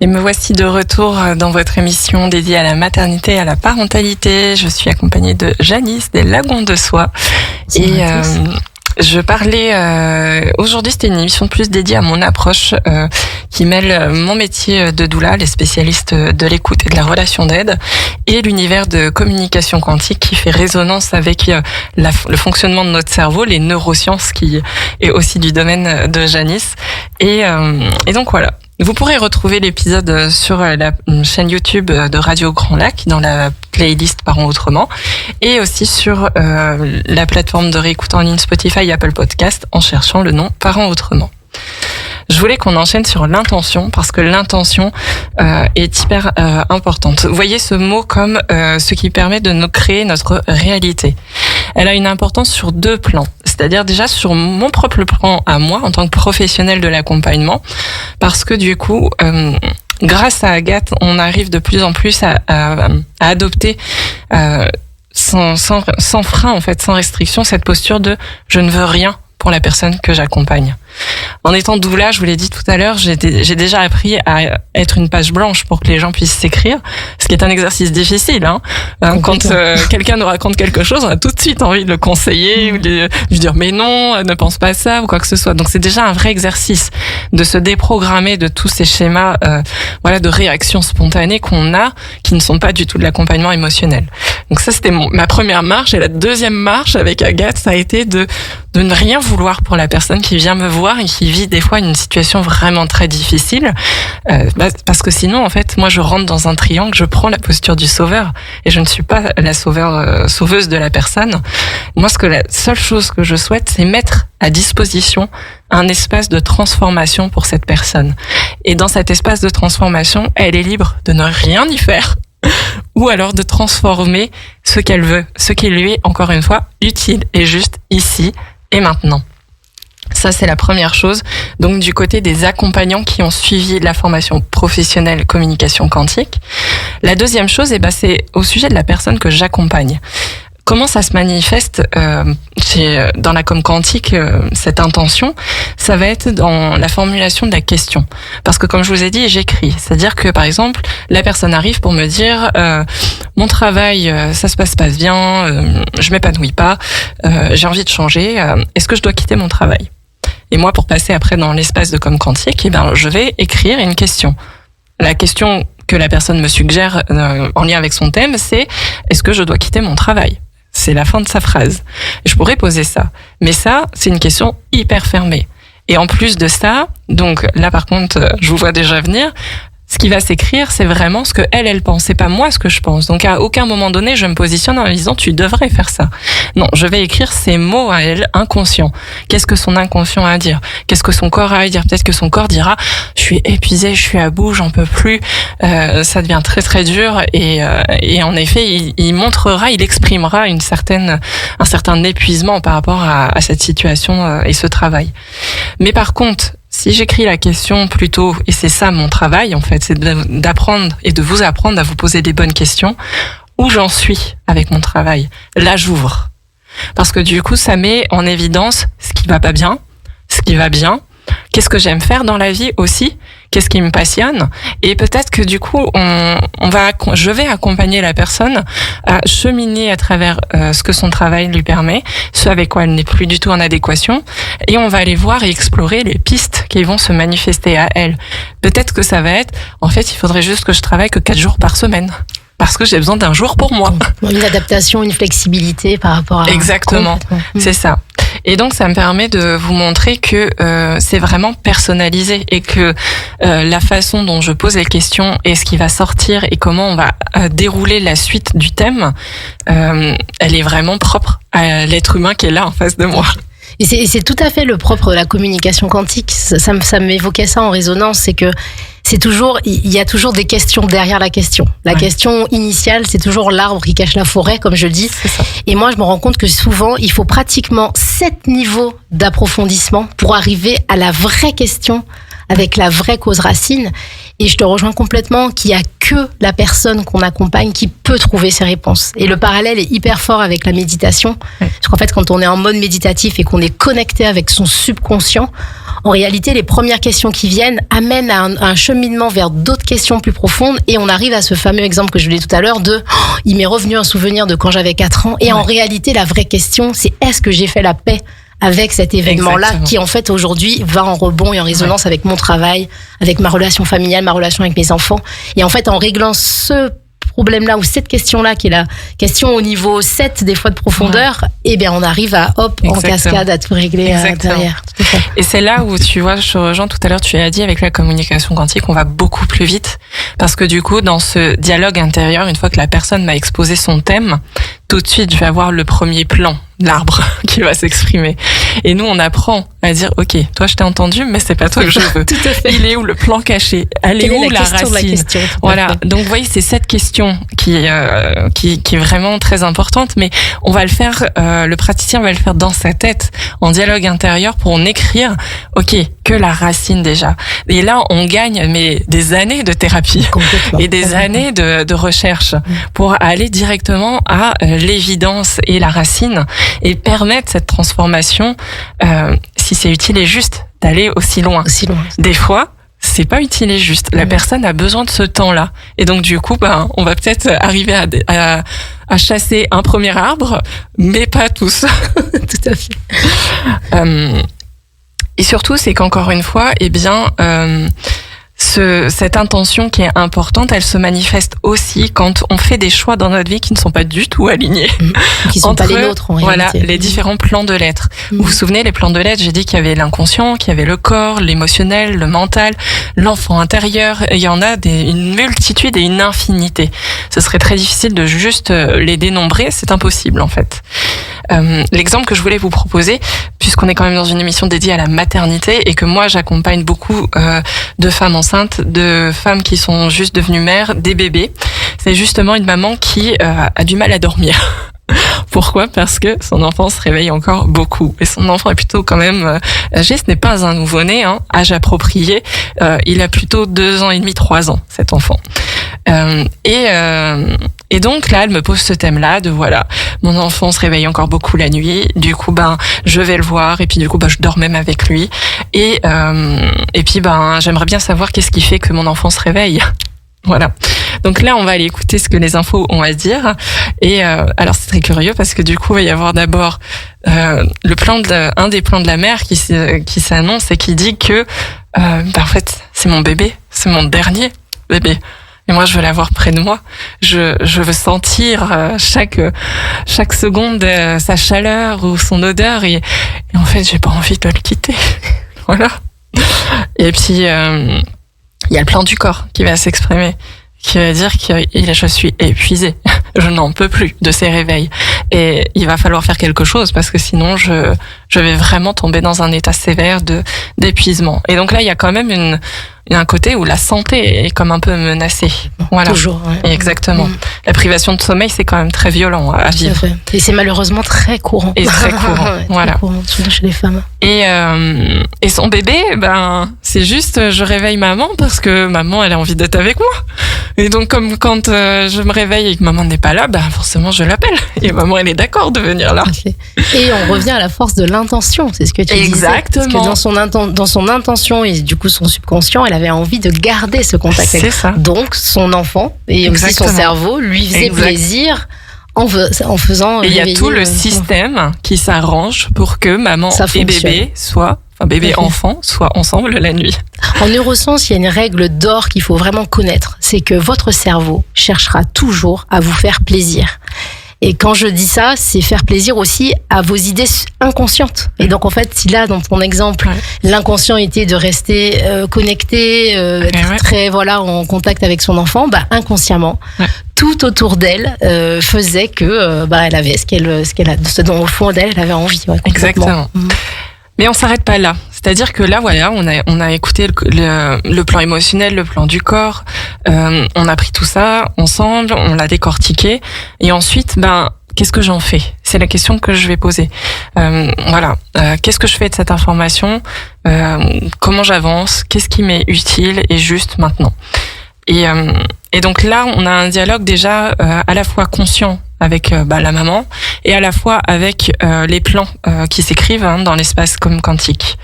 S2: Et me voici de retour dans votre émission dédiée à la maternité et à la parentalité. Je suis accompagnée de Janice des Lagons de Soi. Et je parlais aujourd'hui, c'était une émission plus dédiée à mon approche qui mêle mon métier de doula, les spécialistes de l'écoute et de la relation d'aide, et l'univers de communication quantique qui fait résonance avec le fonctionnement de notre cerveau, les neurosciences qui est aussi du domaine de Janice. Et donc voilà. Vous pourrez retrouver l'épisode sur la chaîne YouTube de Radio Grand Lac dans la playlist Parents Autrement et aussi sur la plateforme de réécoute en ligne Spotify et Apple Podcast en cherchant le nom Parents Autrement. Je voulais qu'on enchaîne sur l'intention parce que l'intention est hyper importante. Vous voyez ce mot comme ce qui permet de nous créer notre réalité. Elle a une importance sur 2 plans. C'est-à-dire déjà sur mon propre plan à moi en tant que professionnel de l'accompagnement, parce que du coup, grâce à Agathe, on arrive de plus en plus à adopter sans frein en fait, sans restriction, cette posture de je ne veux rien pour la personne que j'accompagne. En étant doula, je vous l'ai dit tout à l'heure, j'ai déjà appris à être une page blanche pour que les gens puissent s'écrire, ce qui est un exercice difficile. Quand quelqu'un nous raconte quelque chose, on a tout de suite envie de le conseiller ou de lui dire mais non, ne pense pas à ça ou quoi que ce soit. Donc c'est déjà un vrai exercice de se déprogrammer de tous ces schémas de réactions spontanées qu'on a, qui ne sont pas du tout de l'accompagnement émotionnel. Donc ça, c'était ma première marche. Et la deuxième marche avec Agathe, ça a été de ne rien vouloir pour la personne qui vient me voir et qui vit des fois une situation vraiment très difficile, parce que sinon en fait moi je rentre dans un triangle, je prends la posture du sauveur et je ne suis pas la sauveuse de la personne. Moi la seule chose que je souhaite, c'est mettre à disposition un espace de transformation pour cette personne, et dans cet espace de transformation elle est libre de ne rien y faire ou alors de transformer ce qu'elle veut, ce qui lui est encore une fois utile et juste ici et maintenant. Ça, c'est la première chose. Donc, du côté des accompagnants qui ont suivi la formation professionnelle communication quantique. La deuxième chose, c'est au sujet de la personne que j'accompagne. Comment ça se manifeste dans la com quantique, cette intention? Ça va être dans la formulation de la question. Parce que comme je vous ai dit, j'écris. C'est-à-dire que, par exemple, la personne arrive pour me dire mon travail, ça se passe pas bien, je m'épanouis pas, j'ai envie de changer, est-ce que je dois quitter mon travail? Et moi, pour passer après dans l'espace de com quantique, je vais écrire une question. La question que la personne me suggère en lien avec son thème, c'est est-ce que je dois quitter mon travail? C'est la fin de sa phrase. Et je pourrais poser ça. Mais ça, c'est une question hyper fermée. Et en plus de ça, donc là par contre, je vous vois déjà venir, ce qui va s'écrire, c'est vraiment ce que elle pense, c'est pas moi ce que je pense. Donc à aucun moment donné, je me positionne en me disant tu devrais faire ça. Non, je vais écrire ces mots à elle, inconscients. Qu'est-ce que son inconscient a à dire? Qu'est-ce que son corps a à dire? Peut-être que son corps dira je suis épuisé, je suis à bout, j'en peux plus, ça devient très très dur. Et en effet, il exprimera un certain épuisement par rapport à cette situation et ce travail. Mais par contre, si j'écris la question plutôt, et c'est ça mon travail en fait, c'est d'apprendre et de vous apprendre à vous poser des bonnes questions, où j'en suis avec mon travail. Là, j'ouvre. Parce que du coup, ça met en évidence ce qui va pas bien, ce qui va bien, qu'est-ce que j'aime faire dans la vie aussi, qu'est-ce qui me passionne, et peut-être que du coup, je vais accompagner la personne à cheminer à travers ce que son travail lui permet, ce avec quoi elle n'est plus du tout en adéquation, et on va aller voir et explorer les pistes qui vont se manifester à elle. Peut-être que ça va être, en fait, il faudrait juste que je travaille que 4 jours par semaine. Parce que j'ai besoin d'un jour pour moi.
S3: Une adaptation, une flexibilité par rapport à...
S2: Exactement, c'est ça. Et donc, ça me permet de vous montrer que c'est vraiment personnalisé et que la façon dont je pose les questions et ce qui va sortir et comment on va dérouler la suite du thème, elle est vraiment propre à l'être humain qui est là en face de moi.
S3: Et c'est tout à fait le propre de la communication quantique. Ça m'évoquait ça en résonance, c'est que il y a toujours des questions derrière la question. La question initiale, c'est toujours l'arbre qui cache la forêt, comme je dis. Et moi, je me rends compte que souvent, il faut pratiquement 7 niveaux d'approfondissement pour arriver à la vraie question avec la vraie cause racine. Et je te rejoins complètement qu'il y a que la personne qu'on accompagne qui peut trouver ces réponses. Et le parallèle est hyper fort avec la méditation. Parce qu'en fait, quand on est en mode méditatif et qu'on est connecté avec son subconscient, en réalité, les premières questions qui viennent amènent à un cheminement vers d'autres questions plus profondes et on arrive à ce fameux exemple que je voulais tout à l'heure de il m'est revenu un souvenir de quand j'avais 4 ans. Et en réalité, la vraie question, c'est est-ce que j'ai fait la paix avec cet événement-là qui, en fait, aujourd'hui, va en rebond et en résonance avec mon travail, avec ma relation familiale, ma relation avec mes enfants. Et en fait, en réglant ce problème-là ou cette question-là, qui est la question au niveau 7 des fois de profondeur, eh bien, on arrive à, en cascade, à tout régler derrière.
S2: Et c'est là où, tu vois, je rejoins tout à l'heure, tu as dit, avec la communication quantique, on va beaucoup plus vite. Parce que du coup, dans ce dialogue intérieur, une fois que la personne m'a exposé son thème, tout de suite, je vais avoir le premier plan de l'arbre qui va s'exprimer. Et nous, on apprend à dire, OK, toi, je t'ai entendu, mais c'est pas toi que je veux.
S3: Tout à fait.
S2: Il est où le plan caché? Elle est où la racine? Voilà. Donc, vous voyez, c'est cette question qui est vraiment très importante, mais on va le faire, le praticien va le faire dans sa tête, en dialogue intérieur, pour en écrire, OK, que la racine déjà. Et là, on gagne, mais des années de thérapie et des années de recherche pour aller directement à l'évidence et la racine et permettre cette transformation, si c'est utile et juste, d'aller aussi loin. Des fois, c'est pas utile et juste. La personne a besoin de ce temps-là. Et donc, du coup, on va peut-être arriver à chasser un premier arbre, mais pas tous.
S3: Tout à fait.
S2: Et surtout, c'est qu'encore une fois, cette intention qui est importante, elle se manifeste aussi quand on fait des choix dans notre vie qui ne sont pas du tout alignés.
S3: Qui sont pas les nôtres, en réalité.
S2: Les différents plans de l'être. Vous vous souvenez, les plans de l'être, j'ai dit qu'il y avait l'inconscient, qu'il y avait le corps, l'émotionnel, le mental, l'enfant intérieur. Il y en a une multitude et une infinité. Ce serait très difficile de juste les dénombrer, c'est impossible en fait. L'exemple que je voulais vous proposer, puisqu'on est quand même dans une émission dédiée à la maternité et que moi j'accompagne beaucoup de femmes enceintes, de femmes qui sont juste devenues mères, des bébés, c'est justement une maman qui a du mal à dormir. Pourquoi? Parce que son enfant se réveille encore beaucoup. Et son enfant est plutôt quand même âgé, ce n'est pas un nouveau-né, âge approprié. Il a plutôt 2 ans et demi, 3 ans, cet enfant. Et donc là, elle me pose ce thème-là de voilà, mon enfant se réveille encore beaucoup la nuit. Du coup, je vais le voir et puis du coup, je dors même avec lui. Et puis j'aimerais bien savoir qu'est-ce qui fait que mon enfant se réveille. Voilà. Donc là, on va aller écouter ce que les infos ont à dire. Et alors, c'est très curieux parce que du coup, il va y avoir d'abord un des plans de la mère qui s'annonce et qui dit que en fait, c'est mon bébé, c'est mon dernier bébé. Et moi, je veux l'avoir près de moi. Je veux sentir chaque seconde sa chaleur ou son odeur. Et en fait, j'ai pas envie de le quitter. Voilà. Et puis, il y a le plan du corps qui va s'exprimer, qui va dire que je suis épuisée. Je n'en peux plus de ces réveils. Et il va falloir faire quelque chose parce que sinon, je vais vraiment tomber dans un état sévère d'épuisement. Et donc là, il y a quand même un côté où la santé est comme un peu menacée. Voilà.
S3: Toujours. Ouais.
S2: Exactement. La privation de sommeil, c'est quand même très violent à vivre.
S3: Et c'est malheureusement très courant.
S2: Et très courant. Voilà.
S3: Très courant, surtout chez les femmes.
S2: Et son bébé, c'est juste, je réveille maman parce que maman, elle a envie d'être avec moi. Et donc, comme quand je me réveille et que maman n'est pas là, forcément, je l'appelle. Et maman, elle est d'accord de venir là.
S3: Et on revient à la force de l'intention. C'est ce que tu disais.
S2: Exactement.
S3: Parce que dans son intention et du coup son subconscient, elle avait envie de garder ce contact avec.
S2: Ça.
S3: Donc, son enfant et aussi son cerveau lui faisait plaisir en faisant.
S2: Et il y a tout le système qui s'arrange pour que maman et bébé enfant soient ensemble la nuit.
S3: En neurosciences, il y a une règle d'or qu'il faut vraiment connaître. C'est que votre cerveau cherchera toujours à vous faire plaisir. Et quand je dis ça, c'est faire plaisir aussi à vos idées inconscientes. Et donc, en fait, si là, dans ton exemple, l'inconscient était de rester connecté, très, en contact avec son enfant, inconsciemment, tout autour d'elle faisait que, elle avait ce dont au fond d'elle, elle avait envie.
S2: Exactement. Mais on s'arrête pas là. C'est-à-dire que là, voilà, on a écouté le plan émotionnel, le plan du corps, on a pris tout ça ensemble, on l'a décortiqué, et ensuite, qu'est-ce que j'en fais? C'est la question que je vais poser. Qu'est-ce que je fais de cette information? Comment j'avance? Qu'est-ce qui m'est utile et juste maintenant? Et donc là, on a un dialogue déjà à la fois conscient avec la maman et à la fois avec les plans qui s'écrivent dans l'espace comme quantique.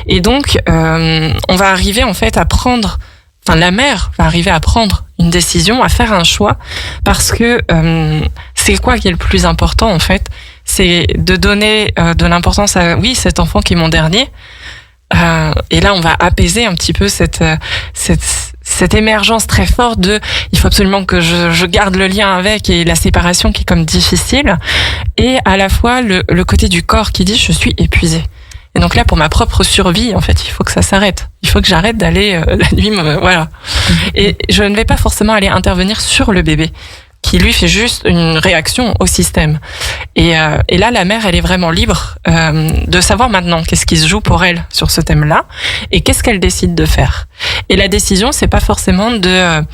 S2: Et donc, on va arriver en fait à prendre, la mère va arriver à prendre une décision, à faire un choix, parce que c'est quoi qui est le plus important en fait? C'est de donner de l'importance à cet enfant qui est mon dernier. Et là, on va apaiser un petit peu cette émergence très forte de il faut absolument que je garde le lien avec, et la séparation qui est comme difficile, et à la fois le côté du corps qui dit je suis épuisée. Et donc là, pour ma propre survie, en fait, il faut que ça s'arrête. Il faut que j'arrête d'aller la nuit, voilà. Et je ne vais pas forcément aller intervenir sur le bébé, qui lui fait juste une réaction au système. Et là, la mère, elle est vraiment libre de savoir maintenant qu'est-ce qui se joue pour elle sur ce thème-là, et qu'est-ce qu'elle décide de faire. Et la décision, c'est pas forcément elle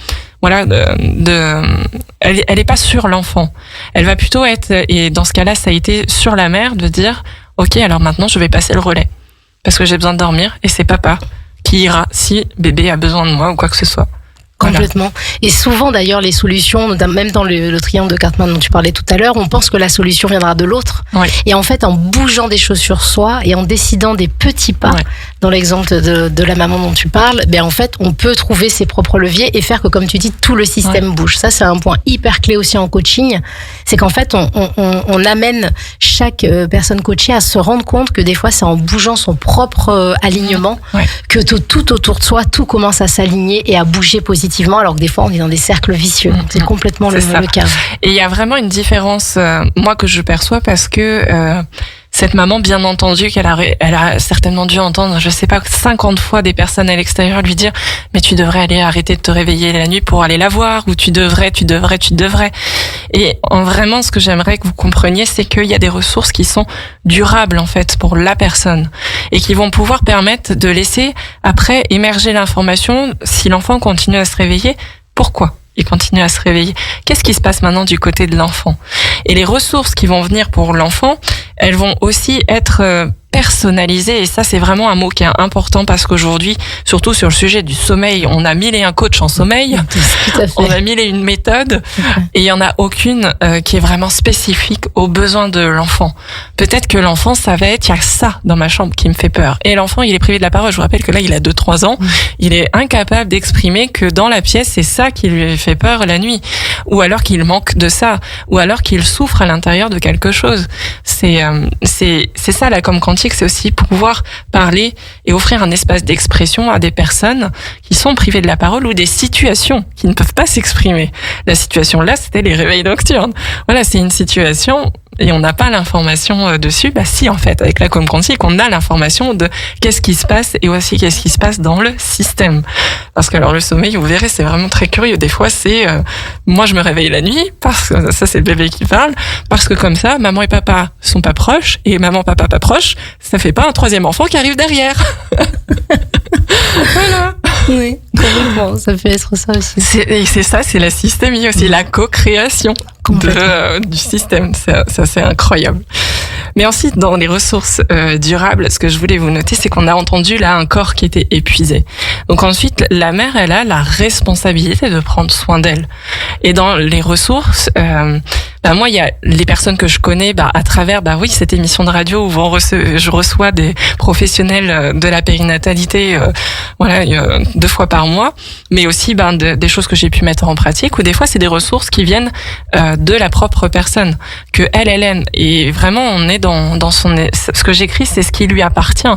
S2: est pas sur l'enfant. Elle va plutôt être, et dans ce cas-là, ça a été sur la mère de dire, ok, alors maintenant, je vais passer le relais. Parce que j'ai besoin de dormir, et c'est papa qui ira si bébé a besoin de moi ou quoi que ce soit.
S3: Complètement. Et souvent d'ailleurs les solutions, même dans le triangle de Cartman dont tu parlais tout à l'heure, on pense que la solution viendra de l'autre.
S2: Oui.
S3: Et en fait, en bougeant des choses sur soi et en décidant des petits pas, dans l'exemple de la maman dont tu parles, en fait, on peut trouver ses propres leviers et faire que, comme tu dis, tout le système bouge. Ça, c'est un point hyper clé aussi en coaching. C'est qu'en fait, on amène chaque personne coachée à se rendre compte que des fois, c'est en bougeant son propre alignement que tout autour de soi, tout commence à s'aligner et à bouger positivement, alors que des fois, on est dans des cercles vicieux. Donc, c'est complètement le cas.
S2: Et il y a vraiment une différence, moi, que je perçois, parce que cette maman, bien entendu, elle a certainement dû entendre, je sais pas, 50 fois des personnes à l'extérieur lui dire « Mais tu devrais aller arrêter de te réveiller la nuit pour aller la voir » ou « Tu devrais ». Et vraiment, ce que j'aimerais que vous compreniez, c'est qu'il y a des ressources qui sont durables, en fait, pour la personne, et qui vont pouvoir permettre de laisser, après, émerger l'information, si l'enfant continue à se réveiller, pourquoi il continue à se réveiller? Qu'est-ce qui se passe maintenant du côté de l'enfant? Et les ressources qui vont venir pour l'enfant, elles vont aussi être personnalisées, et ça c'est vraiment un mot qui est important, parce qu'aujourd'hui, surtout sur le sujet du sommeil, on a 1001 coachs en sommeil, on a 1001 méthodes, et il y en a aucune qui est vraiment spécifique aux besoins de l'enfant. Peut-être que l'enfant, ça va être, il y a ça dans ma chambre qui me fait peur. Et l'enfant, il est privé de la parole. Je vous rappelle que là, il a 2-3 ans. Il est incapable d'exprimer que dans la pièce, c'est ça qui lui fait peur la nuit. Ou alors qu'il manque de ça. Ou alors qu'il souffre à l'intérieur de quelque chose. C'est ça, la com quantique, c'est aussi pouvoir parler et offrir un espace d'expression à des personnes qui sont privées de la parole, ou des situations qui ne peuvent pas s'exprimer. La situation là, c'était les réveils nocturnes. Voilà, c'est une situation et on n'a pas l'information dessus. Si, en fait, avec la com quantique, on a l'information de qu'est-ce qui se passe, et aussi qu'est-ce qui se passe dans le système. Parce que alors le sommeil, vous verrez, c'est vraiment très curieux. Des fois, c'est moi je me réveille la nuit, parce que ça c'est le bébé qui parle, parce que comme ça, maman et papa sont pas proches, et maman papa pas proches, ça fait pas un troisième enfant qui arrive derrière. Voilà.
S3: Oui, complètement. Ça peut être ça aussi.
S2: C'est ça, c'est la systémie aussi, la co-création du système. Ça c'est incroyable. Mais ensuite, dans les ressources durables, ce que je voulais vous noter, c'est qu'on a entendu là un corps qui était épuisé. Donc ensuite, la mère, elle a la responsabilité de prendre soin d'elle. Et dans les ressources, moi, il y a les personnes que je connais, à travers, cette émission de radio où je reçois des professionnels de la périnatalité, 2 fois par mois, mais aussi des choses que j'ai pu mettre en pratique, ou des fois c'est des ressources qui viennent de la propre personne, que elle aime. Et vraiment, on est dans ce que j'écris, c'est ce qui lui appartient.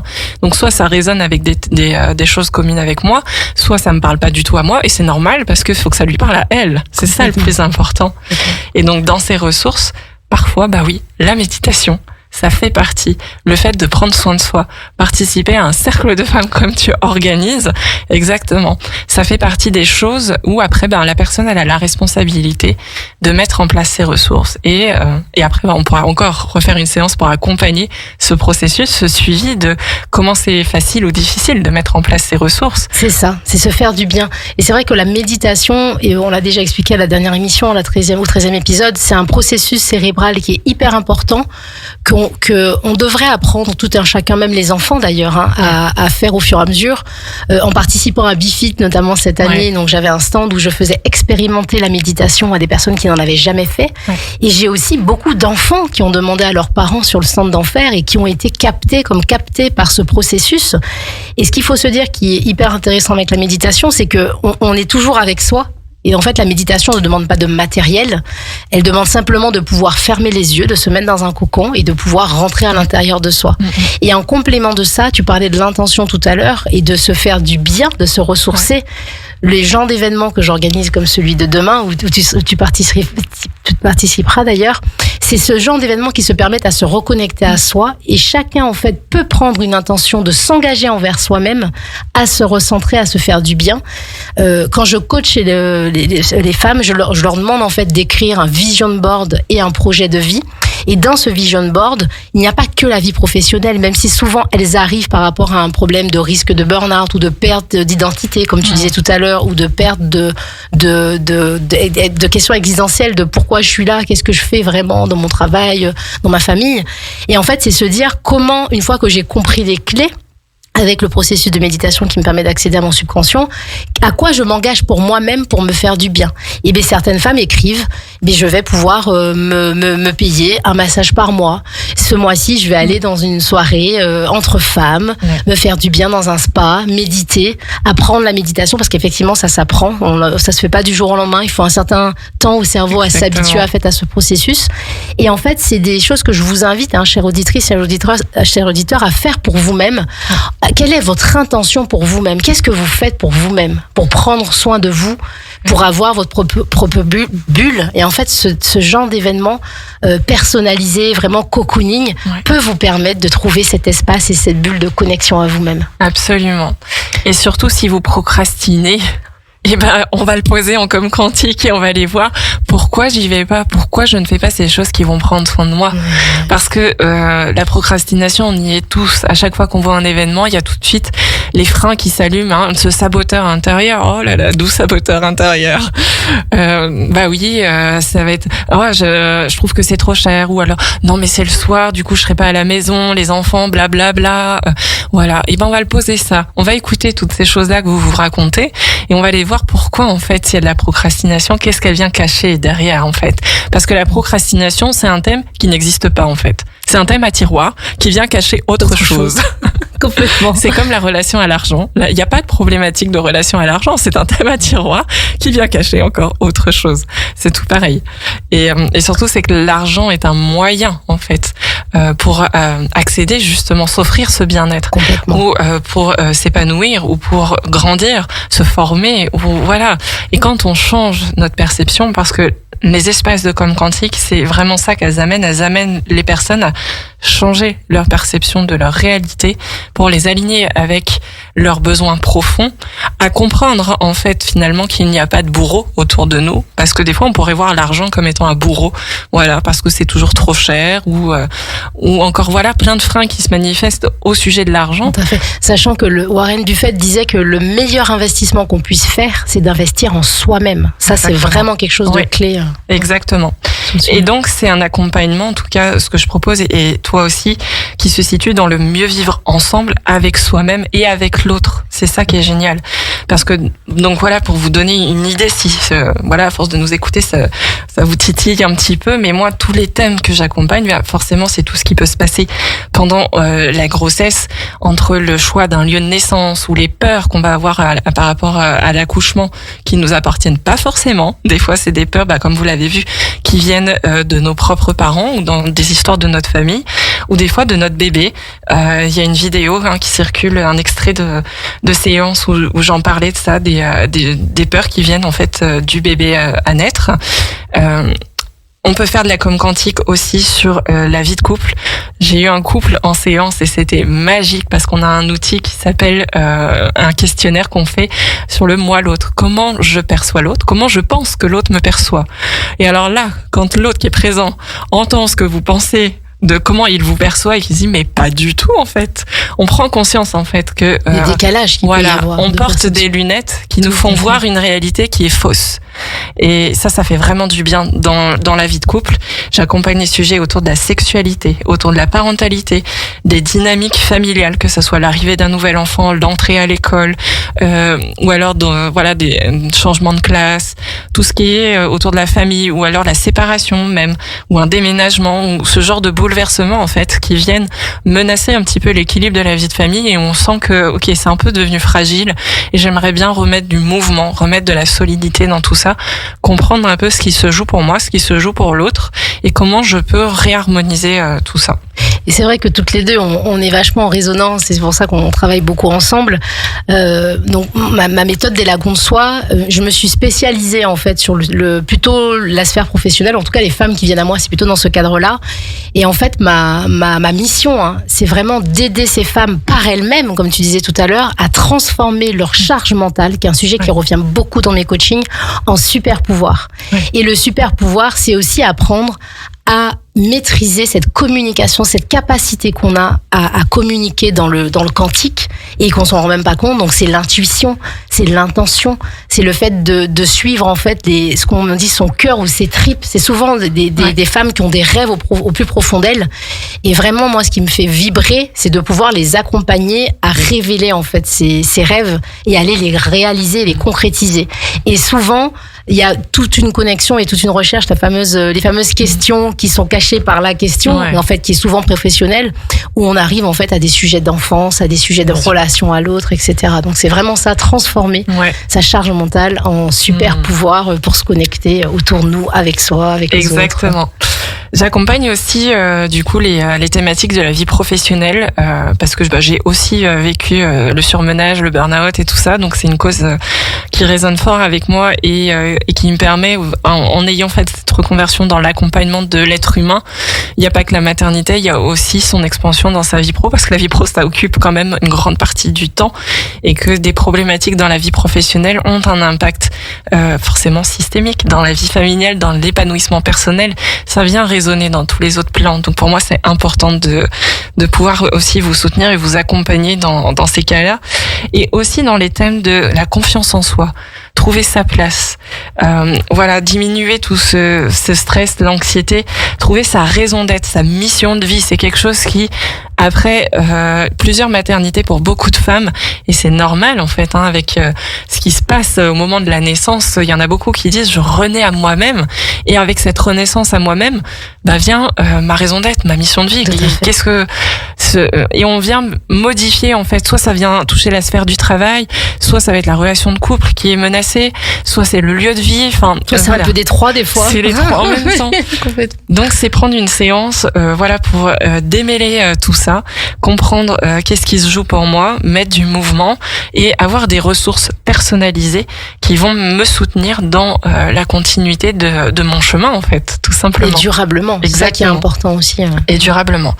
S2: Donc soit ça résonne avec des choses communes avec moi, soit ça me parle pas du tout à moi, et c'est normal, parce que faut que ça lui parle à elle. C'est ça le plus important. Et donc dans ces ressources, parfois, la méditation, ça fait partie. Le fait de prendre soin de soi, participer à un cercle de femmes comme tu organises, exactement. Ça fait partie des choses où après, la personne, elle a la responsabilité de mettre en place ses ressources. Et après, on pourra encore refaire une séance pour accompagner ce processus, ce suivi de comment c'est facile ou difficile de mettre en place ses ressources.
S3: C'est ça, c'est se faire du bien. Et c'est vrai que la méditation, et on l'a déjà expliqué à la dernière émission, la 13e épisode, c'est un processus cérébral qui est hyper important, qu'on devrait apprendre tout un chacun, même les enfants d'ailleurs, à faire au fur et à mesure. En participant à Bifit, notamment cette année, donc j'avais un stand où je faisais expérimenter la méditation à des personnes qui n'en avaient jamais fait. Et j'ai aussi beaucoup d'enfants qui ont demandé à leurs parents sur le stand d'en faire et qui ont été captés par ce processus. Et ce qu'il faut se dire qui est hyper intéressant avec la méditation, c'est que on est toujours avec soi. Et en fait, la méditation ne demande pas de matériel. Elle demande simplement de pouvoir fermer les yeux, de se mettre dans un cocon et de pouvoir rentrer à l'intérieur de soi. Et en complément de ça, tu parlais de l'intention tout à l'heure et de se faire du bien, de se ressourcer. Les genres d'événements que j'organise comme celui de demain, où tu participeras d'ailleurs, c'est ce genre d'événements qui se permettent à se reconnecter à soi, et chacun en fait peut prendre une intention de s'engager envers soi-même, à se recentrer, à se faire du bien. Quand je coach les femmes, je leur demande en fait d'écrire un vision board et un projet de vie. Et dans ce vision board, il n'y a pas que la vie professionnelle, même si souvent elles arrivent par rapport à un problème de risque de burn-out ou de perte d'identité, comme tu disais tout à l'heure, ou de perte de questions existentielles de pourquoi je suis là, qu'est-ce que je fais vraiment dans mon travail, dans ma famille. Et en fait, c'est se dire comment, une fois que j'ai compris les clés, avec le processus de méditation qui me permet d'accéder à mon subconscient, à quoi je m'engage pour moi-même pour me faire du bien. Et bien certaines femmes écrivent, mais je vais pouvoir me payer un massage par mois. Ce mois-ci, je vais aller dans une soirée entre femmes, me faire du bien dans un spa, méditer, apprendre la méditation, parce qu'effectivement ça s'apprend, ça se fait pas du jour au lendemain, il faut un certain temps au cerveau à s'habituer à ce processus. Et en fait, c'est des choses que je vous invite, chère auditrice, cher auditeur, à faire pour vous-même. Quelle est votre intention pour vous-même? Qu'est-ce que vous faites pour vous-même? Pour prendre soin de vous, pour avoir votre propre bulle. Et en fait, ce genre d'événement personnalisé, vraiment cocooning, peut vous permettre de trouver cet espace et cette bulle de connexion à vous-même.
S2: Absolument. Et surtout, si vous procrastinez, on va le poser en comme quantique et on va aller voir pourquoi j'y vais pas, pourquoi je ne fais pas ces choses qui vont prendre soin de moi. Parce que la procrastination, on y est tous. À chaque fois qu'on voit un événement, il y a tout de suite les freins qui s'allument, ce saboteur intérieur. Oh là là, doux saboteur intérieur. Ça va être je trouve que c'est trop cher, ou alors non mais c'est le soir, du coup je serai pas à la maison, les enfants, blablabla. Voilà. Et on va le poser ça. On va écouter toutes ces choses-là que vous vous racontez et on va aller voir pourquoi en fait il y a de la procrastination, qu'est-ce qu'elle vient cacher derrière en fait. Parce que la procrastination, c'est un thème qui n'existe pas en fait. C'est un thème à tiroir qui vient cacher autre chose.
S3: Complètement.
S2: C'est comme la relation à l'argent. Il n'y a pas de problématique de relation à l'argent. C'est un thème à tiroir qui vient cacher encore autre chose. C'est tout pareil. Et surtout, c'est que l'argent est un moyen, en fait, pour accéder justement, s'offrir ce bien-être.
S3: Complètement.
S2: Ou pour s'épanouir, ou pour grandir, se former, ou voilà. Et quand on change notre perception, parce que les espaces de com quantique, c'est vraiment ça qu'elles amènent. Elles amènent les personnes à changer leur perception de leur réalité pour les aligner avec leurs besoins profonds, à comprendre en fait finalement qu'il n'y a pas de bourreau autour de nous, parce que des fois on pourrait voir l'argent comme étant un bourreau, voilà, parce que c'est toujours trop cher, ou encore voilà plein de freins qui se manifestent au sujet de l'argent.
S3: Tout à fait. Sachant que Warren Buffett disait que le meilleur investissement qu'on puisse faire, c'est d'investir en soi-même. Ça, exactement. C'est vraiment quelque chose de clé.
S2: Exactement. Et donc c'est un accompagnement, en tout cas ce que je propose, et toi aussi, qui se situe dans le mieux vivre ensemble avec soi-même et avec l'autre. C'est ça qui est génial. Parce que, donc voilà, pour vous donner une idée, si à force de nous écouter, ça vous titille un petit peu, mais moi, tous les thèmes que j'accompagne, forcément, c'est tout ce qui peut se passer pendant la grossesse, entre le choix d'un lieu de naissance ou les peurs qu'on va avoir par rapport à l'accouchement, qui nous appartiennent pas forcément. Des fois, c'est des peurs, comme vous l'avez vu, qui viennent de nos propres parents ou dans des histoires de notre famille, ou des fois de notre bébé. Il y a une vidéo qui circule, un extrait de séance où j'en parlais de ça, des peurs qui viennent en fait du bébé à naître. On peut faire de la com quantique aussi sur la vie de couple. J'ai eu un couple en séance et c'était magique parce qu'on a un outil qui s'appelle un questionnaire qu'on fait sur le moi-l'autre. Comment je perçois l'autre? Comment je pense que l'autre me perçoit? Et alors là, quand l'autre qui est présent entend ce que vous pensez de comment il vous perçoit et qui se dit mais pas du tout en fait. On prend conscience en fait que
S3: les décalages qu'il peut y avoir,
S2: on porte des lunettes qui nous font voir une réalité qui est fausse. Et ça fait vraiment du bien dans la vie de couple. J'accompagne les sujets autour de la sexualité, autour de la parentalité, des dynamiques familiales, que ce soit l'arrivée d'un nouvel enfant, l'entrée à l'école, ou alors des changements de classe, tout ce qui est autour de la famille, ou alors la séparation même, ou un déménagement, ou ce genre de bouleversements en fait qui viennent menacer un petit peu l'équilibre de la vie de famille, et on sent que ok, c'est un peu devenu fragile et j'aimerais bien remettre du mouvement, remettre de la solidité dans tout ça, comprendre un peu ce qui se joue pour moi, ce qui se joue pour l'autre et comment je peux réharmoniser tout ça.
S3: Et c'est vrai que toutes les deux, on est vachement en résonance, c'est pour ça qu'on travaille beaucoup ensemble. Donc ma méthode des lagons de soi, je me suis spécialisée en fait sur plutôt la sphère professionnelle, en tout cas les femmes qui viennent à moi, c'est plutôt dans ce cadre-là. Et en fait, ma mission, c'est vraiment d'aider ces femmes par elles-mêmes, comme tu disais tout à l'heure, à transformer leur charge mentale, qui est un sujet qui revient beaucoup dans mes coachings, en super pouvoir. Et le super pouvoir, c'est aussi apprendre à maîtriser cette communication, cette capacité qu'on a à communiquer dans le quantique et qu'on s'en rend même pas compte. Donc c'est l'intuition, c'est l'intention, c'est le fait de suivre en fait ce qu'on dit son cœur ou ses tripes. C'est souvent des femmes qui ont des rêves au plus profond d'elles. Et vraiment moi, ce qui me fait vibrer, c'est de pouvoir les accompagner à révéler en fait ces rêves et aller les réaliser, les concrétiser. Et souvent il y a toute une connexion et toute une recherche, les fameuses questions qui sont cachées par la question, mais en fait qui est souvent professionnelle, où on arrive en fait à des sujets d'enfance, à des sujets de relation à l'autre, etc. Donc c'est vraiment ça, transformer sa charge mentale en super pouvoir pour se connecter autour de nous, avec soi, avec les autres.
S2: Exactement. J'accompagne aussi du coup les thématiques de la vie professionnelle parce que j'ai aussi vécu le surmenage, le burn-out et tout ça, donc c'est une cause qui résonne fort avec moi et qui me permet, en ayant fait cette reconversion dans l'accompagnement de l'être humain, il n'y a pas que la maternité, il y a aussi son expansion dans sa vie pro, parce que la vie pro ça occupe quand même une grande partie du temps et que des problématiques dans la vie professionnelle ont un impact forcément systémique dans la vie familiale, dans l'épanouissement personnel. Ça vient résonner dans tous les autres plans. Donc pour moi, c'est important de pouvoir aussi vous soutenir et vous accompagner dans ces cas-là. Et aussi dans les thèmes de la confiance en soi. Trouver sa place. Diminuer tout ce stress, l'anxiété. Trouver sa raison d'être, sa mission de vie. C'est quelque chose qui, après plusieurs maternités pour beaucoup de femmes, et c'est normal en fait, avec ce qui se passe au moment de la naissance, il y en a beaucoup qui disent je renais à moi-même, et avec cette renaissance à moi-même, vient ma raison d'être, ma mission de vie. Et on vient modifier en fait, soit ça vient toucher la sphère du travail, soit ça va être la relation de couple qui est menacée, soit c'est le lieu de vie.
S3: C'est un peu des trois des fois.
S2: C'est les trois en même temps. Donc c'est prendre une séance, pour démêler tout ça, comprendre qu'est-ce qui se joue pour moi, mettre du mouvement et avoir des ressources personnalisées qui vont me soutenir dans la continuité de mon chemin en fait, tout simplement.
S3: Et durablement. C'est ça qui est important aussi.
S2: Et durablement.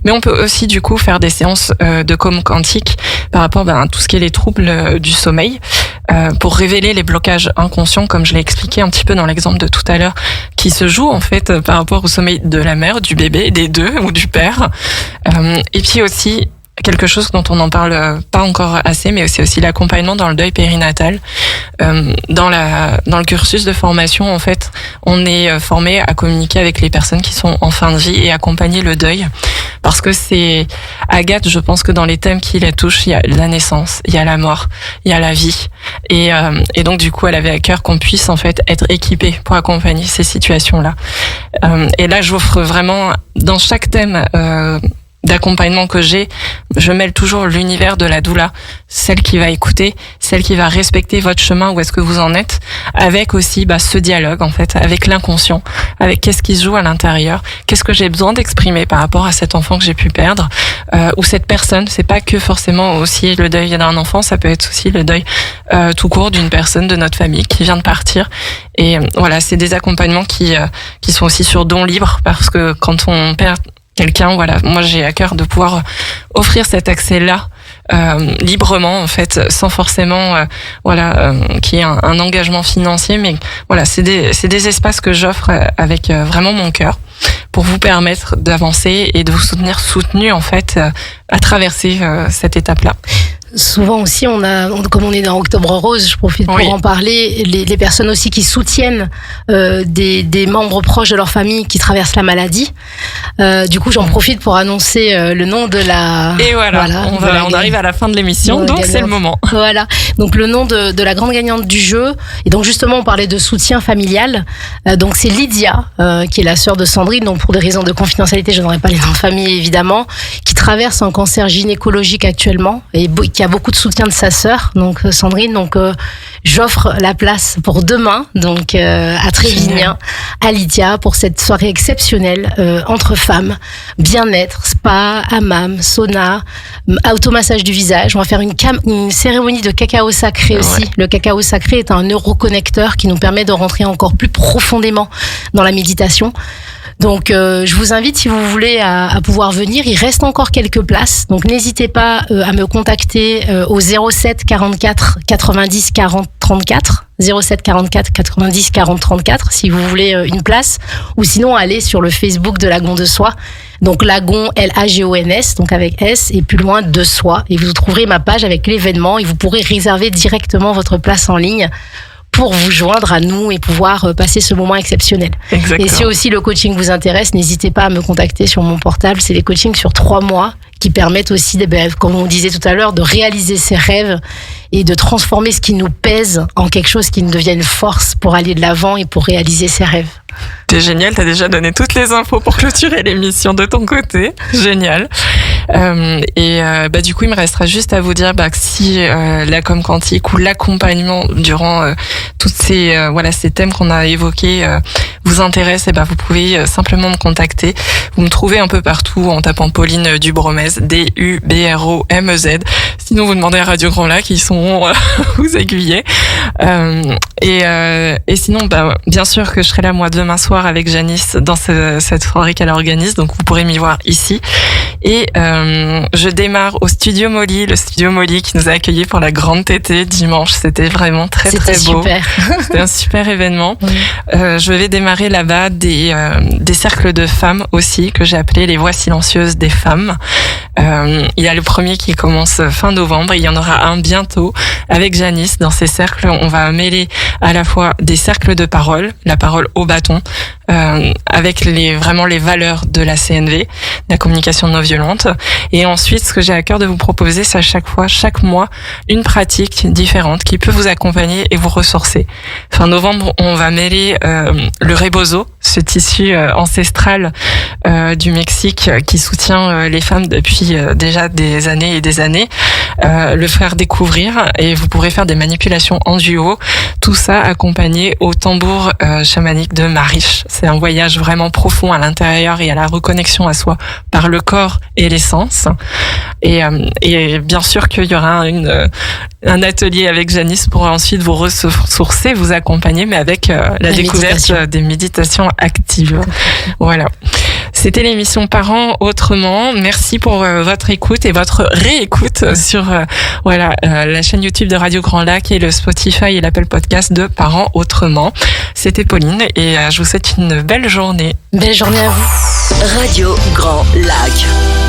S2: Mais on peut aussi du coup faire des séances de com quantique par rapport à tout ce qui est les troubles du sommeil pour révéler les blocages inconscients, comme je l'ai expliqué un petit peu dans l'exemple de tout à l'heure, qui se jouent en fait par rapport au sommeil de la mère, du bébé, des deux ou du père. Et puis aussi quelque chose dont on n'en parle pas encore assez, mais c'est aussi l'accompagnement dans le deuil périnatal. Dans le cursus de formation, en fait, on est formé à communiquer avec les personnes qui sont en fin de vie et accompagner le deuil. Parce que c'est Agathe, je pense que dans les thèmes qui la touchent, il y a la naissance, il y a la mort, il y a la vie. Et donc, du coup, elle avait à cœur qu'on puisse, en fait, être équipé pour accompagner ces situations-là. Et là, j'offre vraiment, dans chaque thème, d'accompagnement que j'ai, je mêle toujours l'univers de la doula, celle qui va écouter, celle qui va respecter votre chemin, où est-ce que vous en êtes, avec aussi ce dialogue en fait, avec l'inconscient, avec qu'est-ce qui se joue à l'intérieur, qu'est-ce que j'ai besoin d'exprimer par rapport à cet enfant que j'ai pu perdre, ou cette personne. C'est pas que forcément aussi le deuil d'un enfant, ça peut être aussi le deuil tout court d'une personne de notre famille qui vient de partir. Et voilà, c'est des accompagnements qui sont aussi sur don libre, parce que quand on perd quelqu'un, voilà, moi j'ai à cœur de pouvoir offrir cet accès-là librement en fait, sans forcément qu'il y ait un engagement financier, mais voilà, c'est des espaces que j'offre avec vraiment mon cœur pour vous permettre d'avancer et de vous soutenir soutenu en fait à traverser cette étape-là.
S3: Souvent aussi, comme on est dans Octobre Rose, je profite pour en parler, les personnes aussi qui soutiennent des membres proches de leur famille qui traversent la maladie. Du coup, j'en profite pour annoncer le nom de la...
S2: Et voilà, on arrive à la fin de l'émission, donc c'est le moment.
S3: Voilà, donc le nom de la grande gagnante du jeu. Et donc justement, on parlait de soutien familial. Donc c'est Lydia, qui est la sœur de Sandrine, donc pour des raisons de confidentialité, je n'aurai pas les noms de famille évidemment, qui traverse un cancer gynécologique actuellement et qui a beaucoup de soutien de sa sœur, donc Sandrine. Donc j'offre la place pour demain, donc à Trévignien, à Lydia, pour cette soirée exceptionnelle entre femmes, bien-être, spa, hammam, sauna, automassage du visage. On va faire une cérémonie de cacao sacré aussi. Le cacao sacré est un neuroconnecteur qui nous permet de rentrer encore plus profondément dans la méditation. Donc je vous invite, si vous voulez, à pouvoir venir. Il reste encore quelques places, donc n'hésitez pas à me contacter au 07 44 90 40 34, 07 44 90 40 34 si vous voulez une place, ou sinon allez sur le Facebook de Lagon de Soi, donc Lagon Lagons, donc avec S et plus loin de Soi, et vous trouverez ma page avec l'événement et vous pourrez réserver directement votre place en ligne pour vous joindre à nous et pouvoir passer ce moment exceptionnel.
S2: Exactement.
S3: Et si aussi le coaching vous intéresse, n'hésitez pas à me contacter sur mon portable. C'est des coachings sur 3 mois qui permettent aussi, comme on disait tout à l'heure, de réaliser ses rêves et de transformer ce qui nous pèse en quelque chose qui nous devienne force pour aller de l'avant et pour réaliser ses rêves.
S2: T'es génial, t'as déjà donné toutes les infos pour clôturer l'émission de ton côté. Génial. Du coup, il me restera juste à vous dire que si la com quantique ou l'accompagnement durant toutes ces thèmes qu'on a évoqués vous intéresse, vous pouvez simplement me contacter. Vous me trouvez un peu partout en tapant Pauline Dubromez, Dubromez. Sinon, vous demandez à Radio Grand Lac, ils sont vous aiguiller. Et sinon, bien sûr que je serai là moi demain soir avec Janice dans cette soirée qu'elle organise, donc vous pourrez m'y voir ici. Et je démarre au Studio Molly, le Studio Molly qui nous a accueillis pour la grande tétée dimanche. C'était vraiment très très beau.
S3: Super.
S2: C'était un super événement. Oui. Je vais démarrer là-bas des cercles de femmes aussi que j'ai appelés les voix silencieuses des femmes. Il y a le premier qui commence fin novembre. Il y en aura un bientôt avec Janice. Dans ces cercles, on va mêler à la fois des cercles de parole, la parole au bâton, avec vraiment les valeurs de la CNV, la communication non violente. Et ensuite, ce que j'ai à cœur de vous proposer, c'est chaque mois, une pratique différente qui peut vous accompagner et vous ressourcer. Fin novembre, on va mêler le rebozo, ce tissu ancestral du Mexique qui soutient les femmes depuis déjà des années et des années, le faire découvrir, et vous pourrez faire des manipulations en duo, tout ça accompagné au tambour chamanique de Marish. C'est un voyage vraiment profond à l'intérieur et à la reconnexion à soi par le corps et les sens. Et bien sûr qu'il y aura un atelier avec Janice pour ensuite vous ressourcer, vous accompagner, mais avec la découverte des méditations actives. Voilà. C'était l'émission Parents Autrement. Merci pour votre écoute et votre réécoute sur la chaîne YouTube de Radio Grand Lac et le Spotify et l'Apple Podcast de Parents Autrement. C'était Pauline et je vous souhaite une belle journée.
S3: Belle journée à vous.
S4: Radio Grand Lac.